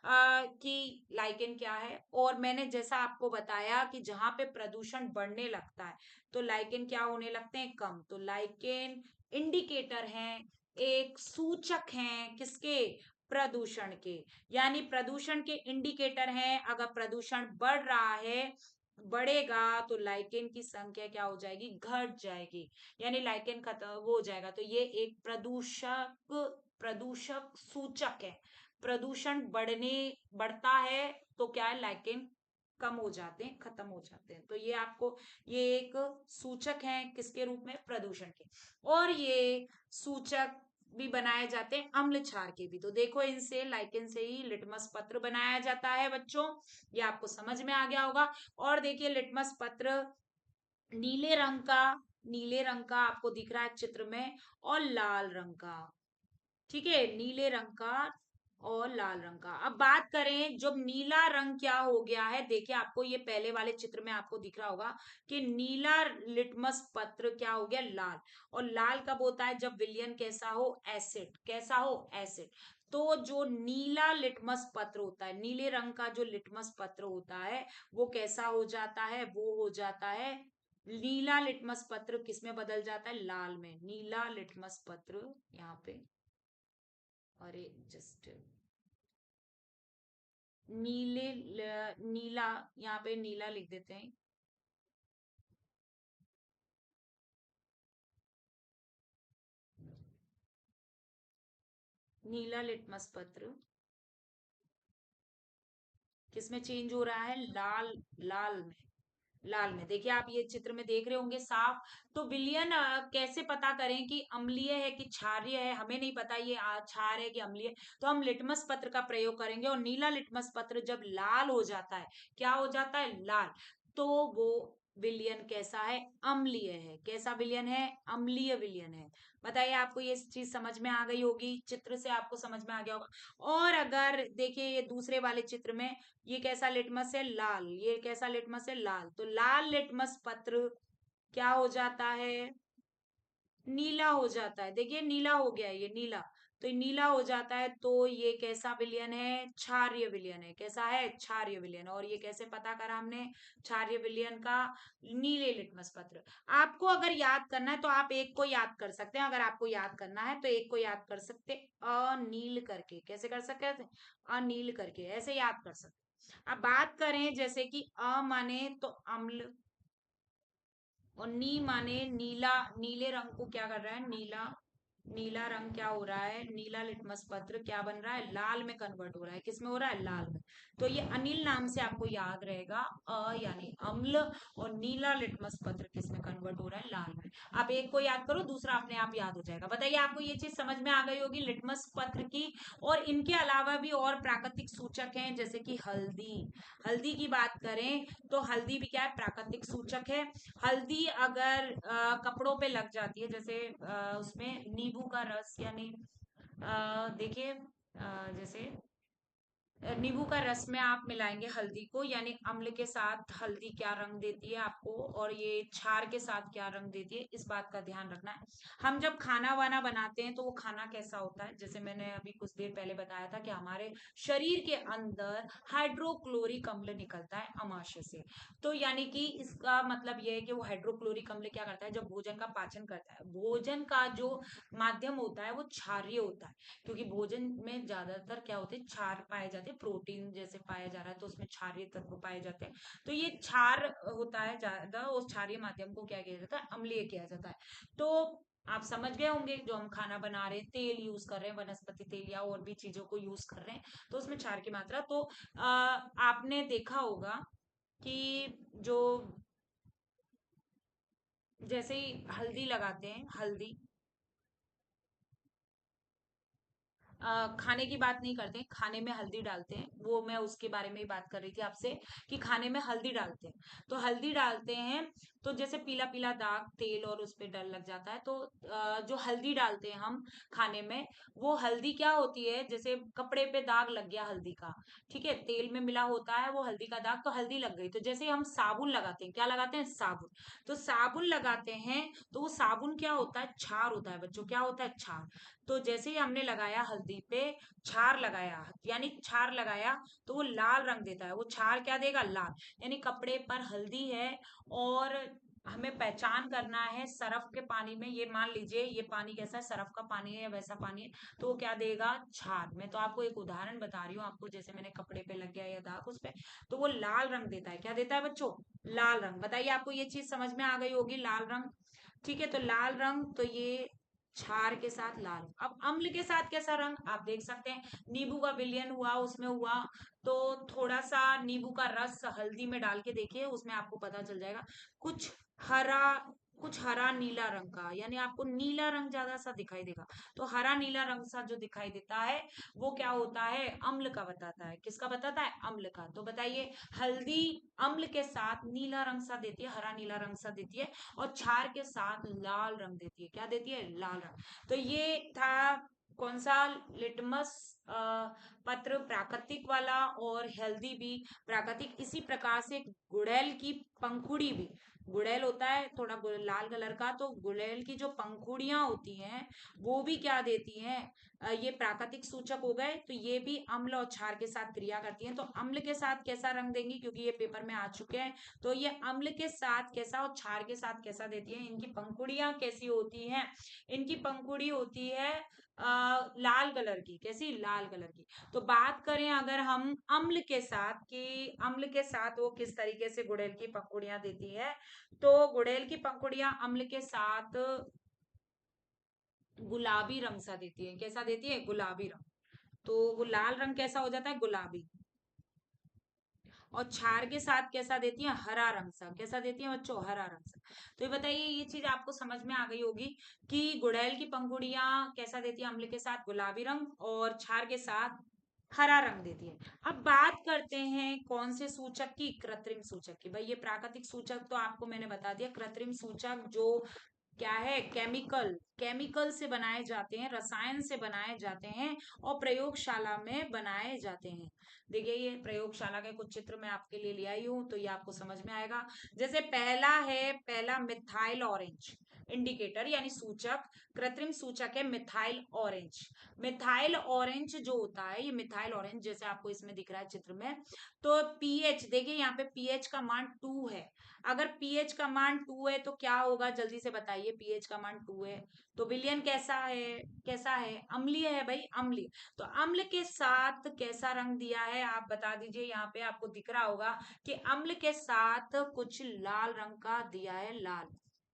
कि लाइकेन क्या है। और मैंने जैसा आपको बताया कि जहां पे प्रदूषण बढ़ने लगता है, तो लाइकेन क्या होने लगते हैं? कम। तो लाइकेन इंडिकेटर हैं, एक सूचक हैं किसके? प्रदूषण के। यानी प्रदूषण के इंडिकेटर हैं। अगर प्रदूषण बढ़ रहा है, बढ़ेगा, तो लाइकेन की संख्या क्या हो जाएगी? घट जाएगी, यानी लाइकेन खत्म वो हो जाएगा। तो ये एक प्रदूषक सूचक है। प्रदूषण बढ़ता है तो क्या है? लाइकेन कम हो जाते हैं, खत्म हो जाते हैं। तो ये आपको, ये एक सूचक है किसके रूप में? प्रदूषण के। और ये सूचक भी बनाए जाते हैं अम्ल क्षार के भी। तो देखो, इनसे लाइकेन से ही लिटमस पत्र बनाया जाता है बच्चों। ये आपको समझ में आ गया होगा। और देखिए, लिटमस पत्र नीले रंग का, नीले रंग का आपको दिख रहा है चित्र में, और लाल रंग का। ठीक है, नीले रंग का और लाल रंग का। अब बात करें, जब नीला रंग क्या हो गया है, देखिए आपको ये पहले वाले चित्र में आपको दिख रहा होगा कि नीला लिटमस पत्र क्या हो गया? लाल। और लाल कब होता है? जब विलयन कैसा हो? एसिड। कैसा हो? एसिड। तो जो नीला लिटमस पत्र होता है, नीले रंग का जो लिटमस पत्र होता है, वो कैसा हो जाता है? वो हो जाता है, नीला लिटमस पत्र किस में बदल जाता है? लाल में। नीला लिटमस पत्र यहाँ पे, अरे जस्ट नीला, यहाँ पे नीला लिख देते हैं। नीला लिटमस पत्र किसमें चेंज हो रहा है? लाल। लाल में। लाल में। देखिए, आप ये चित्र में देख रहे होंगे साफ। तो विलयन कैसे पता करें कि अम्लीय है कि क्षारीय है? हमें नहीं पता ये क्षार है कि अम्लीय। तो हम लिटमस पत्र का प्रयोग करेंगे, और नीला लिटमस पत्र जब लाल हो जाता है, क्या हो जाता है? लाल। तो वो विलयन कैसा है? अम्लीय है। कैसा विलयन है? अम्लीय विलयन है। बताइए, आपको ये चीज समझ में आ गई होगी, चित्र से आपको समझ में आ गया होगा। और अगर देखिए, ये दूसरे वाले चित्र में, ये कैसा लिटमस है? लाल। ये कैसा लिटमस है? लाल। तो लाल लिटमस पत्र क्या हो जाता है? नीला हो जाता है। देखिए, नीला हो गया है, ये नीला। तो ये नीला हो जाता है, तो ये कैसा विलयन है? क्षारीय विलयन है। कैसा है? क्षारीय विलयन। और ये कैसे पता करा हमने क्षारीय विलयन का? नीले लिटमस पत्र। आपको अगर याद करना है तो आप एक को याद कर सकते हैं। अगर आपको याद करना है तो एक को याद कर सकते, अनील करके। कैसे कर सकते हैं? अनील करके ऐसे याद कर सकते। अब बात करें, जैसे कि अ माने तो अम्ल, और नी माने नीला, नीले रंग को क्या कर रहा है? नीला। नीला रंग क्या हो रहा है, नीला लिटमस पत्र क्या बन रहा है, लाल में कन्वर्ट हो रहा है। किस में हो रहा है, लाल में। तो ये अनिल नाम से आपको याद रहेगा, यानी अम्ल, और नीला लिटमस पत्र किस में कन्वर्ट हो रहा है, लाल में। आप एक को याद करो, दूसरा अपने आप याद हो जाएगा। बताइए, आपको ये चीज समझ में आ गई होगी लिटमस पत्र की। और इनके अलावा भी और प्राकृतिक सूचक हैं, जैसे कि हल्दी। हल्दी की बात करें तो हल्दी भी क्या है, प्राकृतिक सूचक है। हल्दी अगर कपड़ों पे लग जाती है, जैसे उसमें नींबू का रस, यानी देखिए जैसे नींबू का रस में आप मिलाएंगे हल्दी को, यानी अम्ल के साथ हल्दी क्या रंग देती है आपको, और ये क्षार के साथ क्या रंग देती है, इस बात का ध्यान रखना है। हम जब खाना वाना बनाते हैं तो वो खाना कैसा होता है, जैसे मैंने अभी कुछ देर पहले बताया था कि हमारे शरीर के अंदर हाइड्रोक्लोरिक अम्ल निकलता है अमाशय से। तो यानी कि इसका मतलब ये है कि वो हाइड्रोक्लोरिक अम्ल क्या करता है, जब भोजन का पाचन करता है, भोजन का जो माध्यम होता है वो क्षारीय होता है, क्योंकि भोजन में ज्यादातर क्या होते हैं, क्षार पाए जाते हैं, प्रोटीन जैसे पाया जा रहा है तो उसमें क्षारीय तत्व पाए जाते हैं। तो ये क्षार होता है ज्यादा, उस क्षारीय माध्यम को क्या किया जाता है, अम्लीय किया जाता है। तो आप समझ गए होंगे, जो हम खाना बना रहे हैं, तेल यूज कर रहे हैं, वनस्पति तेल या और भी चीजों को यूज कर रहे हैं, तो उसमें क्षार की मात्रा, तो आपने देखा होगा कि जो जैसे ही हल्दी लगाते हैं, हल्दी खाने की बात नहीं करते हैं, खाने में हल्दी डालते हैं, वो मैं उसके बारे में ही बात कर रही थी आपसे, कि खाने में हल्दी डालते हैं। तो हल्दी डालते हैं तो जैसे पीला पीला दाग तेल और उस पे डर लग जाता है, तो जो हल्दी डालते हैं हम खाने में, वो हल्दी क्या होती है, जैसे कपड़े पे दाग लग गया हल्दी का, ठीक है, तेल में मिला होता है वो हल्दी का दाग, तो हल्दी लग गई, तो जैसे हम साबुन लगाते हैं, क्या लगाते हैं, साबुन। तो साबुन लगाते हैं तो वो साबुन क्या होता है, क्षार होता है बच्चों, क्या होता है, क्षार। तो जैसे ही हमने लगाया हल्दी पे, क्षार लगाया, यानी क्षार लगाया, तो वो लाल रंग देता है, वो क्षार क्या देगा, लाल। यानी कपड़े पर हल्दी है और हमें पहचान करना है सरफ के पानी में, ये मान लीजिए ये पानी कैसा है, सरफ का पानी है या वैसा पानी है, तो वो क्या देगा, क्षार। मैं तो आपको एक उदाहरण बता रही हूँ आपको, जैसे मैंने कपड़े पे लग गया या दाग उस पे, तो वो लाल रंग देता है, क्या देता है बच्चों, लाल रंग। बताइए, आपको ये चीज समझ में आ गई होगी, लाल रंग। ठीक है, तो लाल रंग, तो ये क्षार के साथ लाल। अब अम्ल के साथ कैसा रंग आप देख सकते हैं, नींबू का विलयन हुआ उसमें हुआ, तो थोड़ा सा नींबू का रस हल्दी में डाल के देखिए, उसमें आपको पता चल जाएगा, कुछ हरा, कुछ हरा नीला रंग का, यानी आपको नीला रंग ज्यादा सा दिखाई देगा। तो हरा नीला रंग सा जो दिखाई देता है, वो क्या होता है, अम्ल का बताता है। किसका बताता है, अम्ल का। तो बताइए, हल्दी अम्ल के साथ नीला रंग सा देती है, हरा नीला रंग सा देती है, और क्षार के साथ लाल रंग देती है, क्या देती है, लाल रंग। तो ये था कौन सा, लिटमस पत्र, प्राकृतिक वाला, और हेल्दी भी प्राकृतिक। इसी प्रकार से गुड़ैल की पंखुड़ी भी, गुड़ैल होता है थोड़ा लाल कलर का, तो गुड़ैल की जो पंखुड़ियां होती हैं वो भी क्या देती हैं, ये प्राकृतिक सूचक हो गए। तो ये भी अम्ल और क्षार के साथ क्रिया करती हैं। तो अम्ल के साथ कैसा रंग देंगी, क्योंकि ये पेपर में आ चुके हैं, तो ये अम्ल के साथ कैसा और क्षार के साथ कैसा देती है, इनकी पंखुड़ियां कैसी होती हैं, इनकी पंखुड़ी होती है लाल कलर की, कैसी, लाल कलर की। तो बात करें अगर हम अम्ल के साथ, कि अम्ल के साथ वो किस तरीके से गुड़ैल की पंखुड़ियां देती है, तो गुड़ैल की पंखुड़ियां अम्ल के साथ गुलाबी रंग सा देती है, कैसा देती है, गुलाबी रंग। तो वो लाल रंग कैसा हो जाता है, गुलाबी। और क्षार के साथ कैसा देती है, हरा रंग सा, कैसा देती है बच्चों, हरा रंग सा। तो ये बताइए, ये चीज आपको समझ में आ गई होगी कि गुड़ैल की पंखुड़ियां कैसा देती है, अम्ल के साथ गुलाबी रंग, और क्षार के साथ हरा रंग देती है। अब बात करते हैं कौन से सूचक की, कृत्रिम सूचक की। भाई ये प्राकृतिक सूचक तो आपको मैंने बता दिया, कृत्रिम सूचक जो क्या है, केमिकल, केमिकल से बनाए जाते हैं, रसायन से बनाए जाते हैं, और प्रयोगशाला में बनाए जाते हैं। देखिए, ये प्रयोगशाला के कुछ चित्र मैं आपके लिए ले आई हूं, तो ये आपको समझ में आएगा। जैसे पहला है, पहला मिथाइल ऑरेंज इंडिकेटर, यानी सूचक, कृत्रिम सूचक है मिथाइल ऑरेंज। मिथाइल ऑरेंज जो होता है, ये मिथाइल ऑरेंज जैसे आपको इसमें दिख रहा है चित्र में, तो पीएच देखिए, यहाँ पे पीएच का मान 2 है। अगर पीएच का मान 2 है तो क्या होगा, जल्दी से बताइए, पीएच का मान 2 है तो विलयन कैसा है, कैसा है, अम्लीय है भाई, अम्लीय। तो अम्ल के साथ कैसा रंग दिया है आप बता दीजिए, यहाँ पे आपको दिख रहा होगा कि अम्ल के साथ कुछ लाल रंग का दिया है, लाल।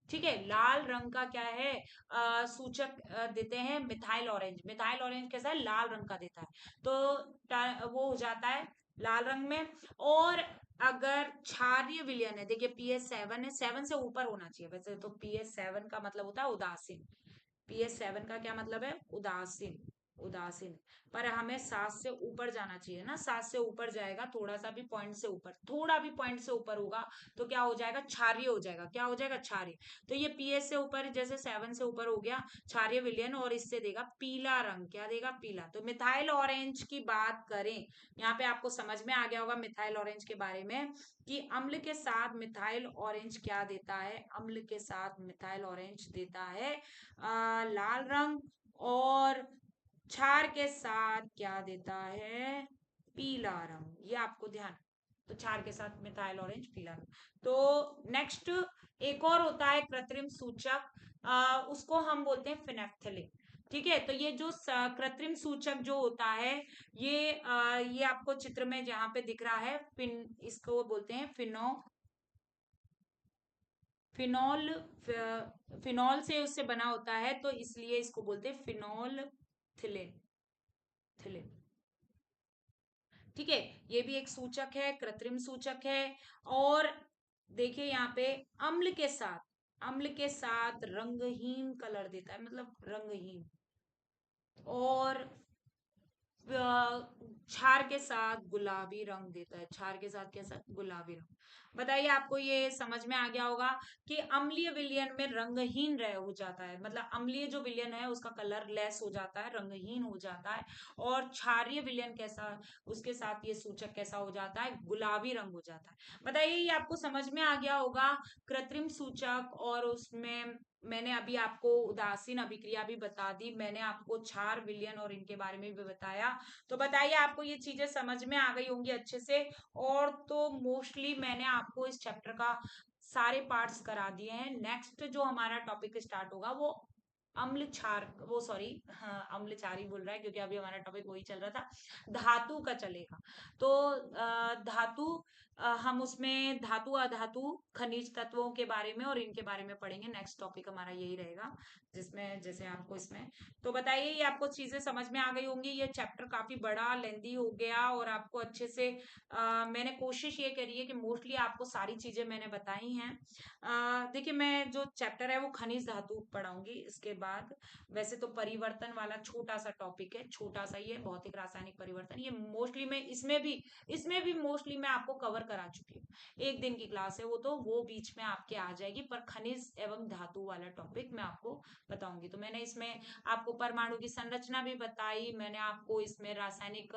ठीक है, लाल रंग का क्या है, सूचक देते हैं मिथाइल ऑरेंज। मिथाइल ऑरेंज कैसा है, लाल रंग का देता है। तो वो हो जाता है लाल रंग में। और अगर क्षारीय विलयन है, देखिए PS7 है, 7 से ऊपर होना चाहिए वैसे तो। PS7 का मतलब होता है उदासीन। PS7 का क्या मतलब है, उदासीन। उदासीन। पर हमें 7 से ऊपर जाना चाहिए ना, 7 से ऊपर जाएगा, थोड़ा सा भी पॉइंट से ऊपर, थोड़ा भी पॉइंट से ऊपर होगा तो क्या हो जाएगा, क्षारीय हो जाएगा। क्या हो जाएगा, क्षारीय। तो ये PS से ऊपर, जैसे 7 से ऊपर हो गया क्षारीय विलयन, और इससे देगा पीला रंग। क्या देगा, पीला। तो मिथाइल ऑरेंज की बात करें, यहाँ पे आपको समझ में आ गया होगा मिथाइल ऑरेंज के बारे में, कि अम्ल के साथ मिथाइल ऑरेंज क्या देता है, अम्ल के साथ मिथाइल ऑरेंज देता है लाल रंग। और क्षार के साथ क्या देता है, पीला रंग। ये आपको ध्यान। तो क्षार के साथ मिथाइल ऑरेंज, पीला रंग। तो नेक्स्ट एक और होता है कृत्रिम सूचक, उसको हम बोलते हैं फिनेप्थेलिन। ठीक है, तो ये जो कृत्रिम सूचक जो होता है, ये आपको चित्र में जहां पे दिख रहा है, इसको बोलते हैं फिनॉल। फिनॉल से उससे बना होता है, तो इसलिए इसको बोलते हैं फिनॉल थिलिन। थिलिन। ठीक है, ये भी एक सूचक है, कृत्रिम सूचक है। और देखिए यहाँ पे अम्ल के साथ, अम्ल के साथ रंगहीन कलर देता है, मतलब रंगहीन। और क्षार के साथ गुलाबी रंग देता है। क्षार के साथ कैसा, गुलाबी रंग। बताइए, आपको ये समझ में आ गया होगा कि अम्लीय विलयन में रंगहीन रह हो जाता है, मतलब अम्लीय जो विलयन है उसका कलर लेस हो जाता है, रंगहीन हो जाता है। और क्षारीय विलयन कैसा, उसके साथ ये सूचक कैसा हो जाता है, गुलाबी रंग हो जाता है। बताइए, ये आपको समझ में आ गया होगा कृत्रिम सूचक। और उसमें मैंने अभी आपको उदासीन अभिक्रिया भी बता दी, मैंने आपको क्षार विलयन और इनके बारे में भी बताया। तो बताइए, आपको ये चीजें समझ में आ गई होंगी अच्छे से। और तो मोस्टली मैंने आपको इस चैप्टर का सारे पार्ट्स करा दिए हैं। नेक्स्ट जो हमारा टॉपिक स्टार्ट होगा वो अम्ल क्षार, वो सॉरी, हाँ, अम्ल क्षार ही बोल रहा है क्योंकि अभी हमारा टॉपिक वही चल रहा था, धातु का चलेगा। तो धातु, हम उसमें धातु अधातु खनिज तत्वों के बारे में और इनके बारे में पढ़ेंगे। नेक्स्ट टॉपिक हमारा यही रहेगा, जिसमें जैसे आपको इसमें। तो बताइए, ये आपको चीजें समझ में आ गई होंगी। ये चैप्टर काफी बड़ा लेंदी हो गया, और आपको अच्छे से मैंने कोशिश ये करी है कि मोस्टली आपको सारी चीजें मैंने बताई हैं। देखिए, मैं जो चैप्टर है वो खनिज धातु पढ़ाऊंगी इसके बाद। वैसे तो परिवर्तन वाला छोटा सा टॉपिक है, छोटा सा ही है, भौतिक रासायनिक परिवर्तन। ये मोस्टली मैं इसमें भी मोस्टली मैं आपको कवर करा चुकी हूँ। एक दिन की क्लास है वो, तो वो बीच में आपके आ जाएगी, पर खनिज एवं धातु वाला टॉपिक मैं आपको बताऊंगी। तो मैंने इसमें आपको परमाणु की संरचना भी बताई, मैंने आपको इसमें रासायनिक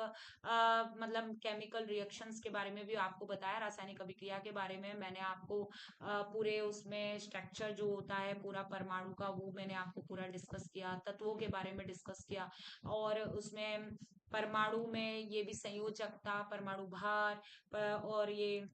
मतलब केमिकल रिएक्शंस के बारे में भी आपको बताया, रासायनिक अभिक्रिया के बारे में मैंने आपको पूरे उसमें स्ट्रक्चर जो होता है पूरा परमाणु का, वो मैंने आपको पूरा डिस्कस किया, तत्वों के बारे में डिस्कस किया। और उसमें परमाणु में ये भी संयोजकता, परमाणु भार, और ये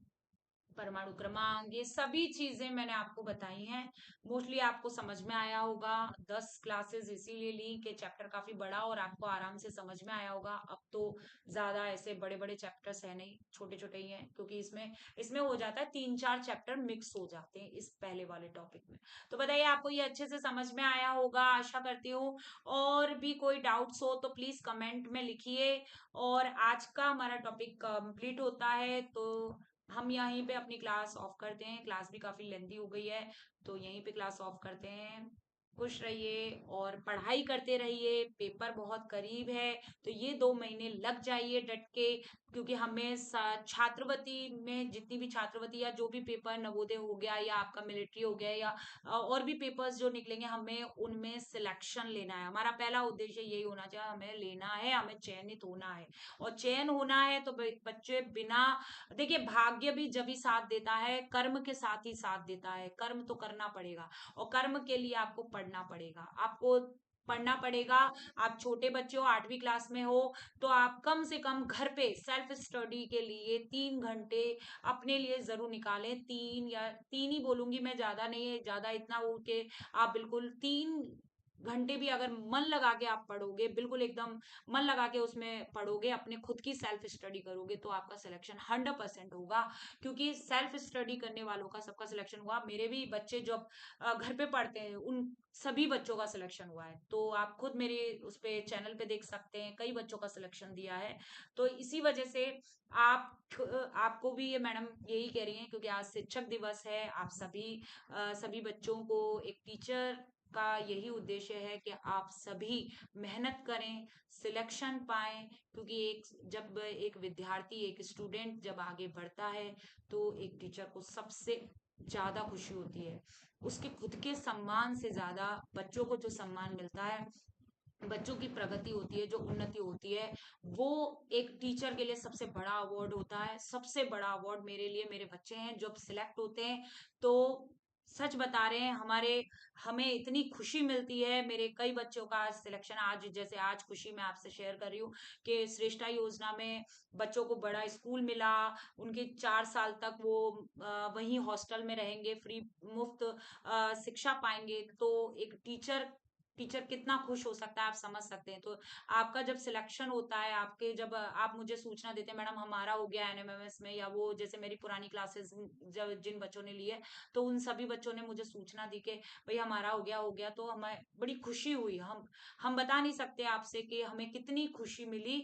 परमाणु क्रमांक, ये सभी चीजें मैंने आपको बताई हैं। मोस्टली आपको समझ में आया होगा। 10 क्लासेस इसीलिए ली कि चैप्टर काफी बड़ा और आपको आराम से समझ में आया होगा। अब तो ज्यादा ऐसे बड़े बड़े चैप्टर्स है नहीं, छोटे छोटे ही हैं, क्योंकि इसमें इसमें हो जाता है 3-4 चैप्टर मिक्स हो जाते हैं इस पहले वाले टॉपिक में। तो बताइए, आपको ये अच्छे से समझ में आया होगा, आशा करती हूँ। और भी कोई डाउट्स हो तो प्लीज कमेंट में लिखिए। और आज का हमारा टॉपिक कंप्लीट होता है, तो हम यहीं पे अपनी क्लास ऑफ करते हैं। क्लास भी काफी लेंदी हो गई है, तो यहीं पे क्लास ऑफ करते हैं। खुश रहिए और पढ़ाई करते रहिए, पेपर बहुत करीब है। तो ये 2 महीने लग जाइए डट के, क्योंकि हमें छात्रवृत्ति में जितनी भी छात्रवृत्ति या जो भी पेपर नवोदय हो गया या आपका मिलिट्री हो गया, या और भी पेपर्स जो निकलेंगे, हमें उनमें सिलेक्शन लेना है। हमारा पहला उद्देश्य यही होना चाहिए, हमें लेना है, हमें चयनित होना है। और चयन होना है तो बच्चे बिना, देखिए, भाग्य भी जब ही साथ देता है, कर्म के साथ ही साथ देता है। कर्म तो करना पड़ेगा, और कर्म के लिए आपको पढ़ना पड़ेगा, आपको पढ़ना पड़ेगा। आप छोटे बच्चे हो, 8वीं क्लास में हो, तो आप कम से कम घर पे सेल्फ स्टडी के लिए 3 घंटे अपने लिए जरूर निकालें। 3 या 3 ही बोलूंगी मैं, ज्यादा नहीं है, ज्यादा इतना हो के आप बिल्कुल 3 घंटे भी अगर मन लगा के आप पढ़ोगे, बिल्कुल एकदम मन लगा के उसमें पढ़ोगे, अपने खुद की सेल्फ स्टडी करोगे, तो आपका सिलेक्शन 100% होगा। क्योंकि सेल्फ स्टडी करने वालों का सबका सिलेक्शन हुआ। मेरे भी बच्चे जब घर पे पढ़ते हैं, उन सभी बच्चों का सिलेक्शन हुआ है। तो आप खुद मेरे उस पे चैनल पे देख सकते हैं, कई बच्चों का सिलेक्शन दिया है। तो इसी वजह से आप आपको भी ये मैडम यही कह रही हैं, क्योंकि आज शिक्षक दिवस है। आप सभी बच्चों को, एक टीचर का यही उद्देश्य है कि आप सभी मेहनत करें, सिलेक्शन पाएं। क्योंकि जब एक विद्यार्थी, एक स्टूडेंट जब आगे बढ़ता है, तो एक टीचर को सबसे ज्यादा खुशी होती है। उसके खुद के सम्मान से ज्यादा बच्चों को जो सम्मान मिलता है, बच्चों की प्रगति होती है, जो उन्नति होती है, वो एक टीचर के लिए सबसे बड़ा अवार्ड होता है। सबसे बड़ा अवार्ड मेरे लिए मेरे बच्चे हैं। जब सिलेक्ट होते हैं, तो सच बता रहे हैं, हमें इतनी खुशी मिलती है। मेरे कई बच्चों का आज सिलेक्शन, आज जैसे आज खुशी मैं आपसे शेयर कर रही हूँ कि श्रेष्ठा योजना में बच्चों को बड़ा स्कूल मिला। उनके 4 साल तक वो वहीं हॉस्टल में रहेंगे, फ्री मुफ्त शिक्षा पाएंगे। तो एक टीचर टीचर कितना खुश हो सकता है, आप समझ सकते हैं। तो आपका जब सिलेक्शन होता है, आपके जब आप मुझे सूचना देते हैं, मैडम हमारा हो गया एनएमएमएस में, या वो जैसे मेरी पुरानी क्लासेस जब जिन बच्चों ने लिए, तो उन सभी बच्चों ने मुझे सूचना दी कि भाई हमारा हो गया, तो हमें बड़ी खुशी हुई। हम बता नहीं सकते आपसे कि हमें कितनी खुशी मिली,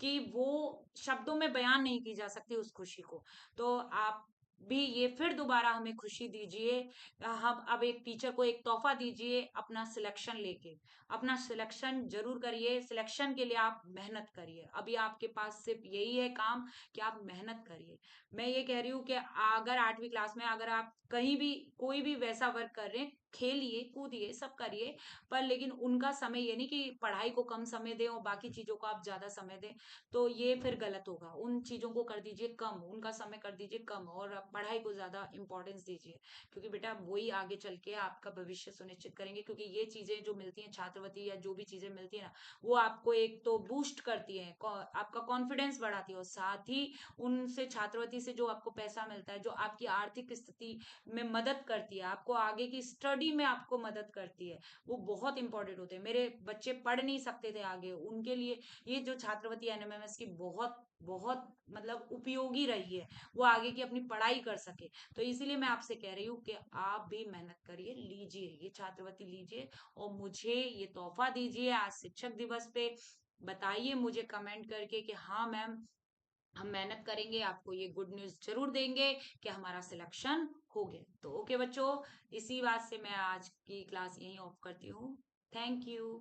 कि वो शब्दों में बयान नहीं की जा सकती उस खुशी को। तो आप भी ये फिर दोबारा हमें खुशी दीजिए। हम अब एक टीचर को एक तोहफा दीजिए, अपना सिलेक्शन लेके। अपना सिलेक्शन जरूर करिए, सिलेक्शन के लिए आप मेहनत करिए। अभी आपके पास सिर्फ यही है काम, कि आप मेहनत करिए। मैं ये कह रही हूँ कि अगर 8वीं क्लास में अगर आप कहीं भी कोई भी वैसा वर्क कर रहे हैं, खेलिए कूदिए सब करिए, पर लेकिन उनका समय ये नहीं कि पढ़ाई को कम समय दें और बाकी चीजों को आप ज्यादा समय दें। तो ये फिर गलत होगा। उन चीजों को कर दीजिए कम, उनका समय कर दीजिए कम, और पढ़ाई को ज्यादा इंपॉर्टेंस दीजिए। क्योंकि बेटा वही आगे चल के आपका भविष्य सुनिश्चित करेंगे। क्योंकि ये चीजें जो मिलती हैं, छात्रवृत्ति या जो भी चीजें मिलती है ना, वो आपको एक तो बूस्ट करती है, आपका कॉन्फिडेंस बढ़ाती है, और साथ ही उनसे, छात्रवृत्ति से जो आपको पैसा मिलता है, जो आपकी आर्थिक स्थिति में मदद करती है, आपको आगे की स्टडी में आपको मदद करती है, वो बहुत इंपॉर्टेंट होते हैं। मेरे बच्चे पढ़ नहीं सकते थे आगे, उनके लिए ये जो छात्रवृत्ति एनएमएमएस की बहुत बहुत मतलब उपयोगी रही है, वो आगे की अपनी पढ़ाई कर सके। तो इसीलिए मैं आपसे कह रही हूँ कि आप भी मेहनत करिए, लीजिए ये छात्रवृत्ति लीजिए, और मुझे ये तोहफा दीजिए आज शिक्षक दिवस पे। बताइए मुझे कमेंट करके कि हाँ मैम, हम मेहनत करेंगे, आपको ये गुड न्यूज जरूर देंगे कि हमारा सिलेक्शन हो गया। तो ओके बच्चों, इसी बात से मैं आज की क्लास यहीं ऑफ करती हूँ। Thank you.